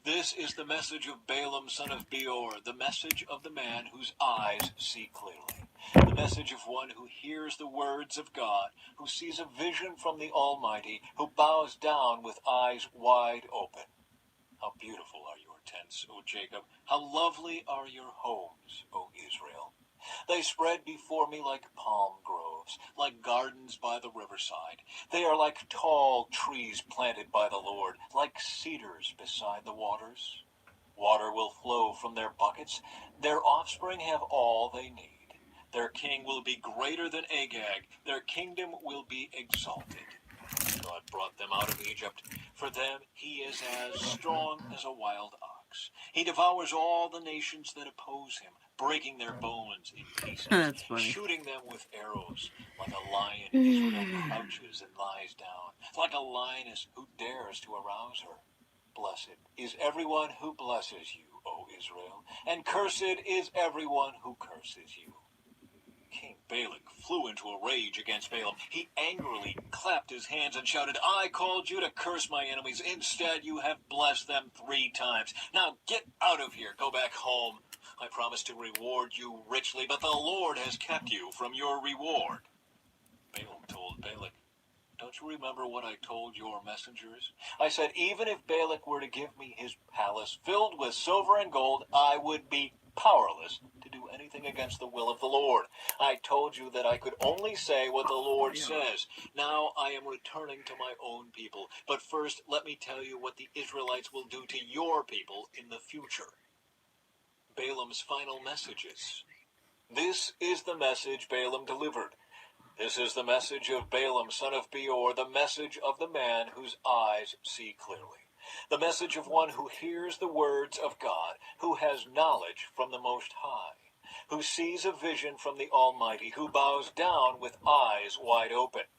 This is the message of Balaam son of Beor, the message of the man whose eyes see clearly, the message of one who hears the words of God, who sees a vision from the Almighty, who bows down with eyes wide open. How beautiful are your tents, O Jacob. How lovely are your homes, O Israel. They spread before me like palm groves, like gardens by the riverside. They are like tall trees planted by the Lord, like cedars beside the waters. Water will flow from their buckets. Their offspring have all they need. Their king will be greater than Agag. Their kingdom will be exalted. God brought them out of Egypt. For them he is as strong as a wild ox. He devours all the nations that oppose him, breaking their bones in pieces, That's funny. shooting them with arrows. Like a lion, Israel crouches and lies down, like a lioness who dares to arouse her. Blessed is everyone who blesses you, O Israel, and cursed is everyone who curses you. King Balak flew into a rage against Balaam. He angrily clapped his hands and shouted, I called you to curse my enemies. Instead, you have blessed them 3 times. Now get out of here. Go back home. I promised to reward you richly, but the Lord has kept you from your reward. Balaam told Balak, don't you remember what I told your messengers? I said, even if Balak were to give me his palace filled with silver and gold, I would be powerless to do anything against the will of the Lord. I told you that I could only say what the Lord says. Now I am returning to my own people. But first, let me tell you what the Israelites will do to your people in the future. Balaam's final messages. This is the message Balaam delivered. This is the message of Balaam, son of Beor, the message of the man whose eyes see clearly, the message of one who hears the words of God, who has knowledge from the Most High, who sees a vision from the Almighty, who bows down with eyes wide open.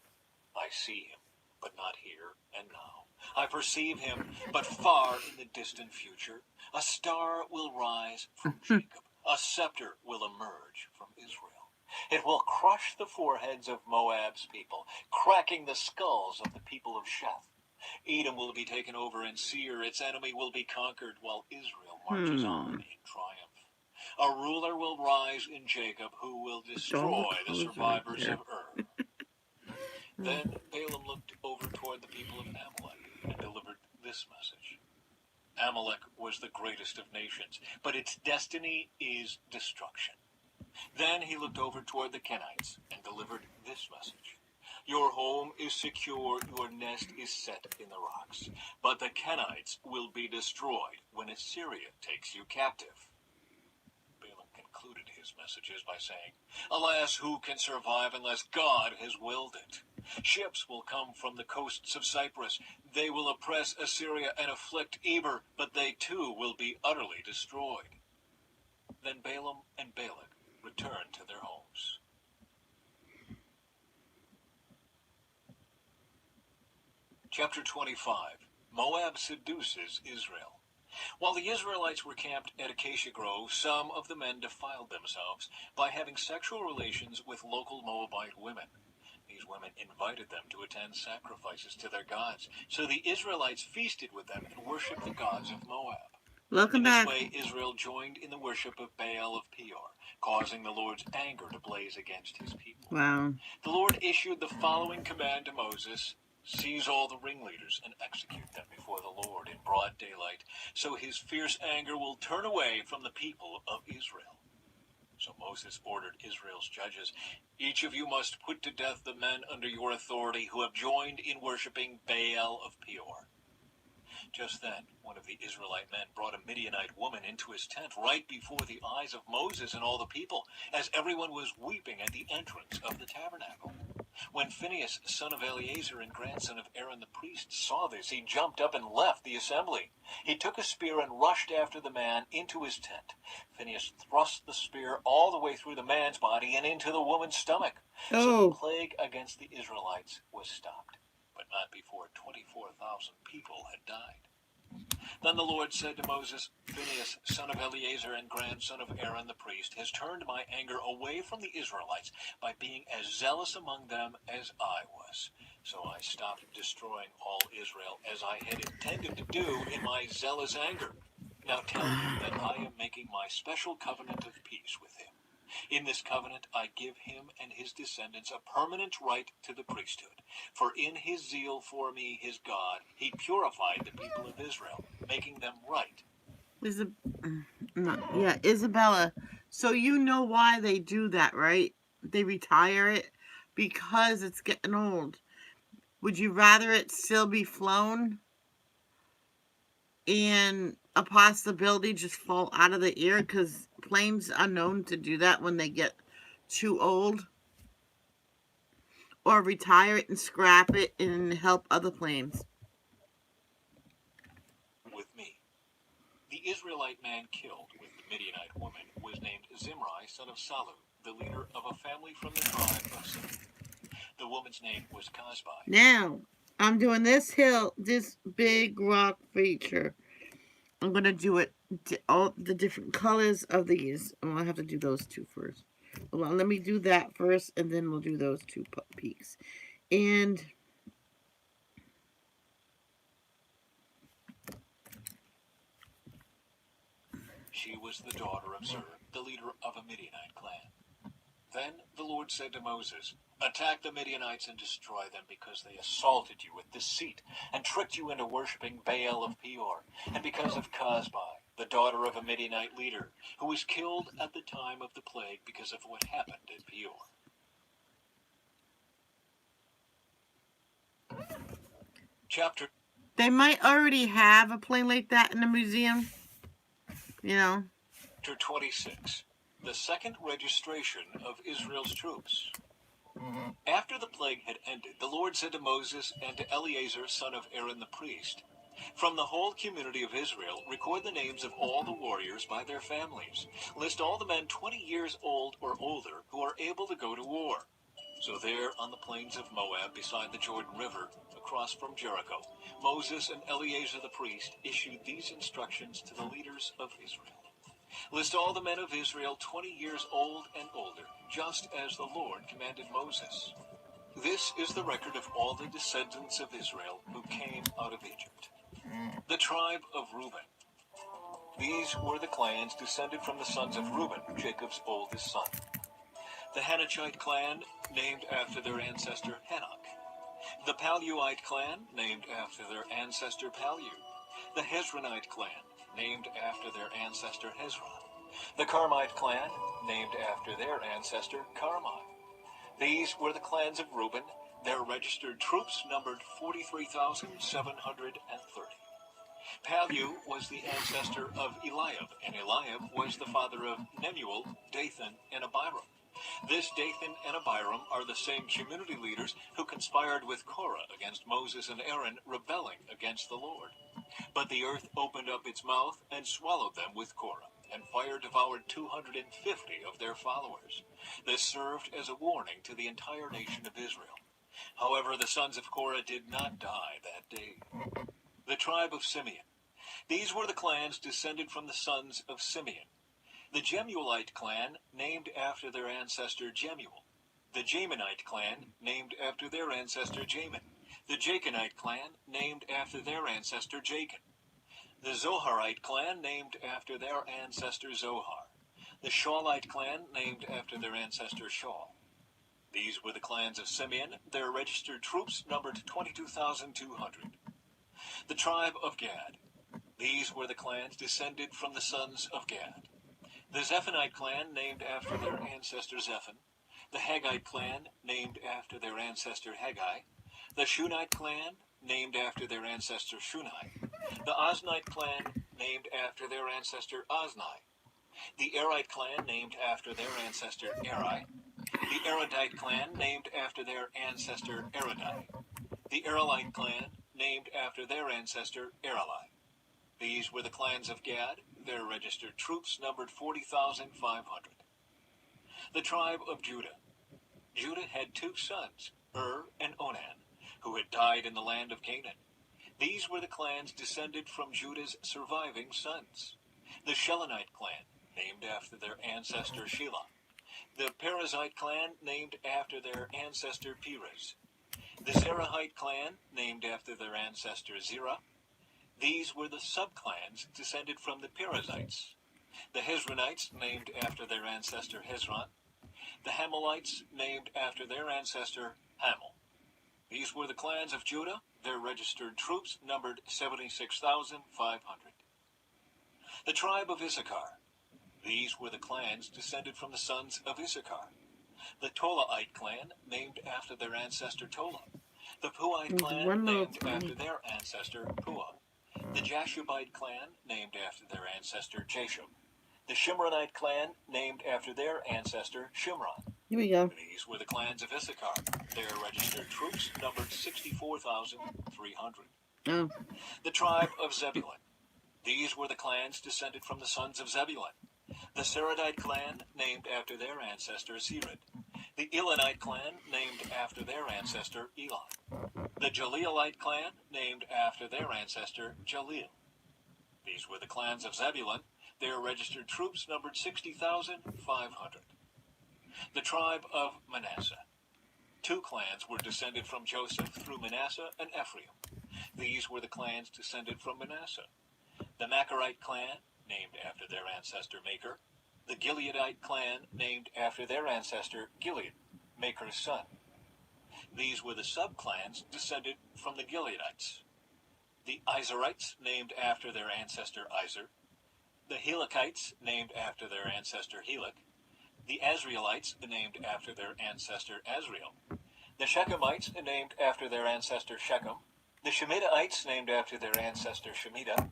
I see him, but not here and now. I perceive him, but far in the distant future. A star will rise from Jacob. A scepter will emerge from Israel. It will crush the foreheads of Moab's people, cracking the skulls of the people of Sheth. Edom will be taken over, and Seir, its enemy, will be conquered, while Israel marches on in triumph. A ruler will rise in Jacob who will destroy the survivors of Ur. Then Balaam looked over toward the people of Amalek and delivered this message. Amalek was the greatest of nations, but its destiny is destruction. Then he looked over toward the Kenites and delivered this message. Your home is secure, your nest is set in the rocks. But the Kenites will be destroyed when Assyria takes you captive. Balaam concluded his messages by saying, Alas, who can survive unless God has willed it? Ships will come from the coasts of Cyprus. They will oppress Assyria and afflict Eber, but they too will be utterly destroyed. Then Balaam and Balak returned to their homes. Chapter 25. Moab seduces Israel. While the Israelites were camped at Acacia Grove, some of the men defiled themselves by having sexual relations with local Moabite women. These women invited them to attend sacrifices to their gods, so the Israelites feasted with them and worshipped the gods of Moab. Welcome In this back. way, Israel joined in the worship of Baal of Peor, causing the Lord's anger to blaze against his people. Wow. The Lord issued the following command to Moses: seize all the ringleaders and execute them before the Lord in broad daylight, so his fierce anger will turn away from the people of Israel. So Moses ordered Israel's judges, each of you must put to death the men under your authority who have joined in worshiping Baal of Peor. Just then, one of the Israelite men brought a Midianite woman into his tent right before the eyes of Moses and all the people, as everyone was weeping at the entrance of the tabernacle. When Phinehas, son of Eleazar and grandson of Aaron the priest, saw this, he jumped up and left the assembly. He took a spear and rushed after the man into his tent. Phinehas thrust the spear all the way through the man's body and into the woman's stomach. So the plague against the Israelites was stopped, but not before 24,000 people had died. Then the Lord said to Moses, Phinehas, son of Eleazar and grandson of Aaron the priest, has turned my anger away from the Israelites by being as zealous among them as I was. So I stopped destroying all Israel as I had intended to do in my zealous anger. Now tell him that I am making my special covenant of peace with him. In this covenant I give him and his descendants a permanent right to the priesthood. For in his zeal for me, his God, he purified the people of Israel, making them right Isabella. So you know why they do that, right? They retire it because it's getting old. Would you rather it still be flown and a possibility just fall out of the air? Because planes are known to do that when they get too old, or retire it and scrap it and help other planes. With me. The Israelite man killed with the Midianite woman was named Zimri, son of Salu, the leader of a family from the tribe of Simeon. The woman's name was Cosbi. Now, I'm doing this big rock feature. I'm going to do it, all the different colors of these. I'm going to have to do those two first. Well, let me do that first, and then we'll do those two peaks. And She was the daughter of Zur, the leader of a Midianite clan. Then the Lord said to Moses, "Attack the Midianites and destroy them, because they assaulted you with deceit and tricked you into worshipping Baal of Peor, and because of Cosbi, the daughter of a Midianite leader, who was killed at the time of the plague because of what happened at Peor." Chapter they might already have a plane like that in the museum. You know. 26. The second registration of Israel's troops. After the plague had ended, the Lord said to Moses and to Eleazar, son of Aaron the priest, "From the whole community of Israel, record the names of all the warriors by their families. List all the men 20 years old or older who are able to go to war." So there, on the plains of Moab, beside the Jordan River, across from Jericho, Moses and Eleazar the priest issued these instructions to the leaders of Israel. "List all the men of Israel 20 years old and older, just as the Lord commanded Moses." This is the record of all the descendants of Israel who came out of Egypt. The tribe of Reuben. These were the clans descended from the sons of Reuben, Jacob's oldest son. The Hanachite clan, named after their ancestor Hanok. The Paluite clan, named after their ancestor Palu. The Hezronite clan, named after their ancestor Hezron. The Carmite clan, named after their ancestor Carmi. These were the clans of Reuben. Their registered troops numbered 43,730. Palu was the ancestor of Eliab, and Eliab was the father of Nemuel, Dathan, and Abiram. This Dathan and Abiram are the same community leaders who conspired with Korah against Moses and Aaron, rebelling against the Lord. But the earth opened up its mouth and swallowed them with Korah, and fire devoured 250 of their followers. This served as a warning to the entire nation of Israel. However, the sons of Korah did not die that day. The tribe of Simeon. These were the clans descended from the sons of Simeon. The Jemuelite clan, named after their ancestor Jemuel. The Jaminite clan, named after their ancestor Jamin. The Jachinite clan, named after their ancestor Jachin. The Zoharite clan, named after their ancestor Zohar. The Shaulite clan, named after their ancestor Shaul. These were the clans of Simeon. Their registered troops numbered 22,200. The tribe of Gad. These were the clans descended from the sons of Gad. The Zephonite clan, named after their ancestor Zephan. The Haggite clan, named after their ancestor Haggai. The Shunite clan, named after their ancestor Shunai. The Oznite clan, named after their ancestor Ozni. The Arite clan, named after their ancestor Eri. The Erodite clan, named after their ancestor Erodai. The Erelite clan, named after their ancestor Erelai. These were the clans of Gad. Their registered troops numbered 40,500. The tribe of Judah. Judah had two sons, and Onan, who had died in the land of Canaan. These were the clans descended from Judah's surviving sons. The Shelonite clan, named after their ancestor Shelah. The Perizzite clan, named after their ancestor Perez. The Zerahite clan, named after their ancestor Zerah. These were the subclans descended from the Perizzites. The Hezronites, named after their ancestor Hezron. The Hamalites, named after their ancestor Hamel. These were the clans of Judah. Their registered troops numbered 76,500. The tribe of Issachar. These were the clans descended from the sons of Issachar. The Tolaite clan, named after their ancestor Tola. The Puite clan, named after their ancestor Pua. The Jashubite clan, named after their ancestor Jashub. The Shimronite clan, named after their ancestor Shimron. Here we go. These were the clans of Issachar. Their registered troops numbered 64,300. Oh. The tribe of Zebulun. These were the clans descended from the sons of Zebulun. The Seredite clan, named after their ancestor Sered. The Elonite clan, named after their ancestor Elon. The Jaleelite clan, named after their ancestor Jaleel. These were the clans of Zebulun. Their registered troops numbered 60,500. The tribe of Manasseh. 2 clans were descended from Joseph through Manasseh and Ephraim. These were the clans descended from Manasseh. The Machirite clan, named after their ancestor Machir. The Gileadite clan, named after their ancestor Gilead, Machir's son. These were the subclans descended from the Gileadites. The Izerites, named after their ancestor Izer. The Helekites, named after their ancestor Helek. The Asrielites, named after their ancestor Asriel. The Shechemites, named after their ancestor Shechem. The Shemidaites, named after their ancestor Shemidah.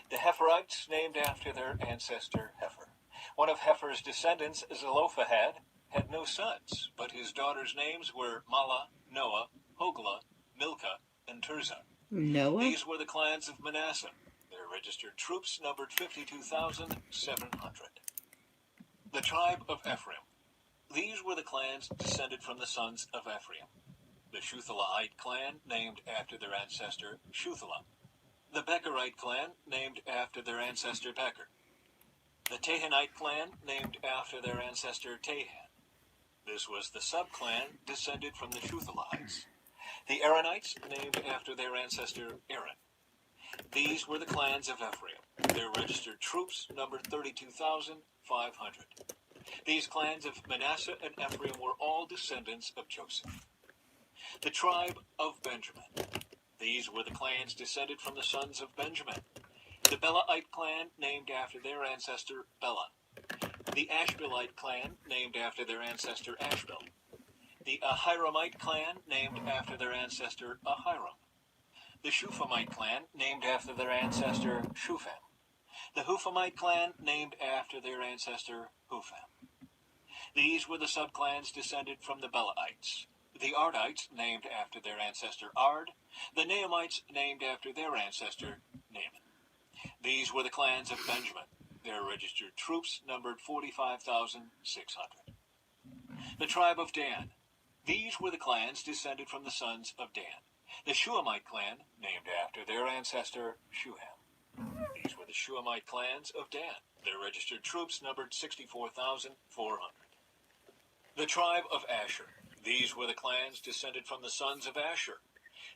The Heferites, named after their ancestor Hefer. One of Hefer's descendants, Zelophehad, had no sons, but his daughters' names were Mahlah, Noah, Hoglah, Milcah, and Tirzah. Noah? These were the clans of Manasseh. Their registered troops numbered 52,700. The tribe of Ephraim. These were the clans descended from the sons of Ephraim. The Shuthelahite clan, named after their ancestor Shuthelah. The Becherite clan, named after their ancestor Becher. The Tahanite clan, named after their ancestor Tahan. This was the subclan descended from the Shuthelahites. The Aaronites, named after their ancestor Aaron. These were the clans of Ephraim. Their registered troops numbered 32,500. These clans of Manasseh and Ephraim were all descendants of Joseph. The tribe of Benjamin. These were the clans descended from the sons of Benjamin. The Belahite clan, named after their ancestor Bela. The Ashbelite clan, named after their ancestor Ashbel. The Ahiramite clan, named after their ancestor Ahiram. The Shuphamite clan, named after their ancestor Shupham. The Huphamite clan, named after their ancestor Hupham. These were the subclans descended from the Belaites. The Ardites, named after their ancestor Ard. The Naamites, named after their ancestor Naaman. These were the clans of Benjamin. Their registered troops numbered 45,600. The tribe of Dan. These were the clans descended from the sons of Dan. The Shuhamite clan, named after their ancestor Shuham. These were the Shuhamite clans of Dan. Their registered troops numbered 64,400. The tribe of Asher. These were the clans descended from the sons of Asher.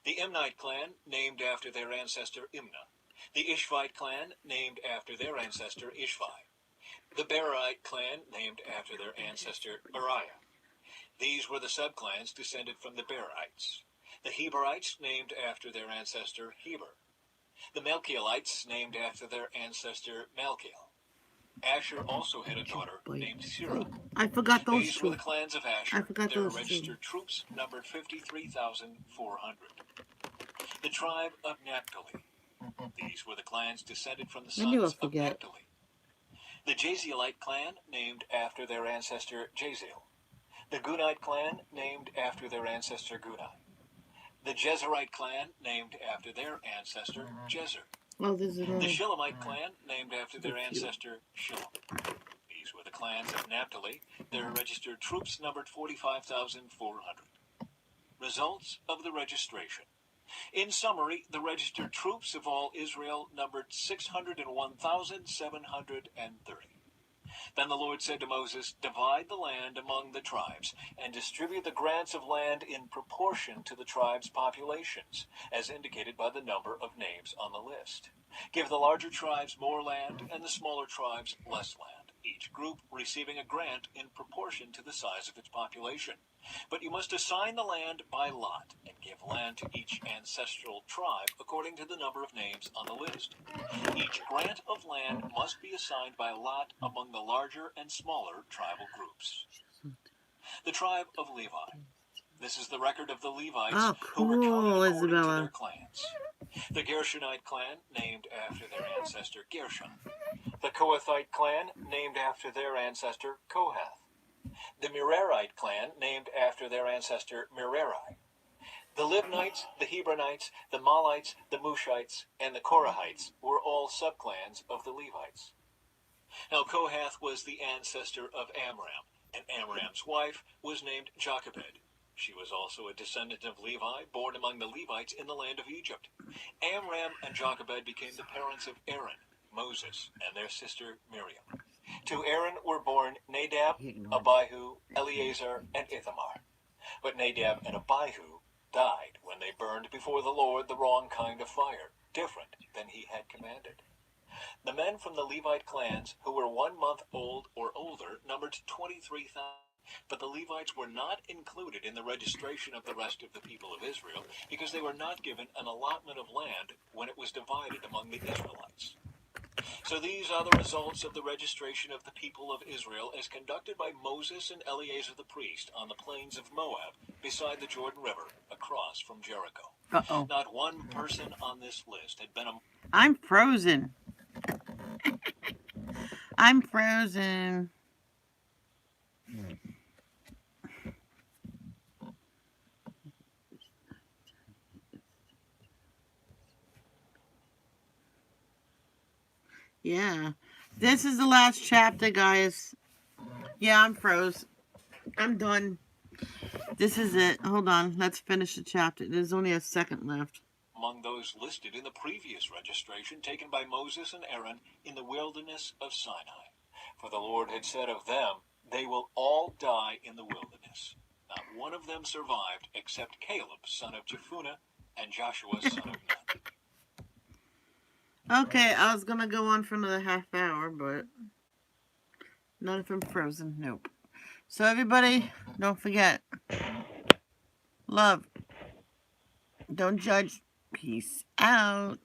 The Imnite clan, named after their ancestor Imnah. The Ishvite clan, named after their ancestor Ishvi. The Berite clan, named after their ancestor Beriah. These were the subclans descended from the Berites. The Heberites, named after their ancestor Heber. The Melchielites, named after their ancestor Malchiel. Asher also had a daughter named Sirah. I forgot those These two. were the clans of Asher. I forgot Their those registered two. troops numbered 53,400. The tribe of Naphtali. These were the clans descended from the I knew sons I'd of forget. Naphtali. The Jazielite clan, named after their ancestor Jaziel. The Gunite clan, named after their ancestor Gunai. The Jezerite clan, named after their ancestor Jezer. Oh, this is The another. Shilamite clan, named after their They're cute. ancestor Shilom. These were the clans of Naphtali. Their registered troops numbered 45,400. Results of the registration. In summary, the registered troops of all Israel numbered 601,730. Then the Lord said to Moses, "Divide the land among the tribes, and distribute the grants of land in proportion to the tribes' populations, as indicated by the number of names on the list. Give the larger tribes more land, and the smaller tribes less land. each group receiving a grant in proportion to the size of its population. But you must assign the land by lot and give land to each ancestral tribe according to the number of names on the list. Each grant of land must be assigned by lot among the larger and smaller tribal groups. The tribe of Levi. This is the record of the Levites Oh, who were counted cool, according to their Isabella. clans. The Gershonite clan, named after their ancestor Gershon. The Kohathite clan, named after their ancestor Kohath. The Merarite clan, named after their ancestor Merari. The Libnites, the Hebronites, the Malites, the Mushites, and the Korahites were all subclans of the Levites. Now Kohath was the ancestor of Amram, and Amram's wife was named Jochebed. She was also a descendant of Levi, born among the Levites in the land of Egypt. Amram and Jochebed became the parents of Aaron, Moses, and their sister Miriam. To Aaron were born Nadab, Abihu, Eleazar, and Ithamar. But Nadab and Abihu died when they burned before the Lord the wrong kind of fire, different than he had commanded. The men from the Levite clans who were 1 month old or older numbered 23,000. But the Levites were not included in the registration of the rest of the people of Israel because they were not given an allotment of land when it was divided among the Israelites. So these are the results of the registration of the people of Israel as conducted by Moses and Eleazar the priest on the plains of Moab beside the Jordan River across from Jericho. Uh-oh. Not one person on this list had been a... I'm frozen. I'm frozen. Yeah. This is the last chapter, guys. Yeah, I'm froze. I'm done. This is it. Hold on. Let's finish the chapter. There's only a second left. Among those listed in the previous registration taken by Moses and Aaron in the wilderness of Sinai. For the Lord had said of them, they will all die in the wilderness. Not one of them survived except Caleb, son of Jephunneh, and Joshua, son of Nun. Okay, I was gonna go on for another half hour, but not if I'm frozen. Nope. So everybody, don't forget. Love. Don't judge. Peace out.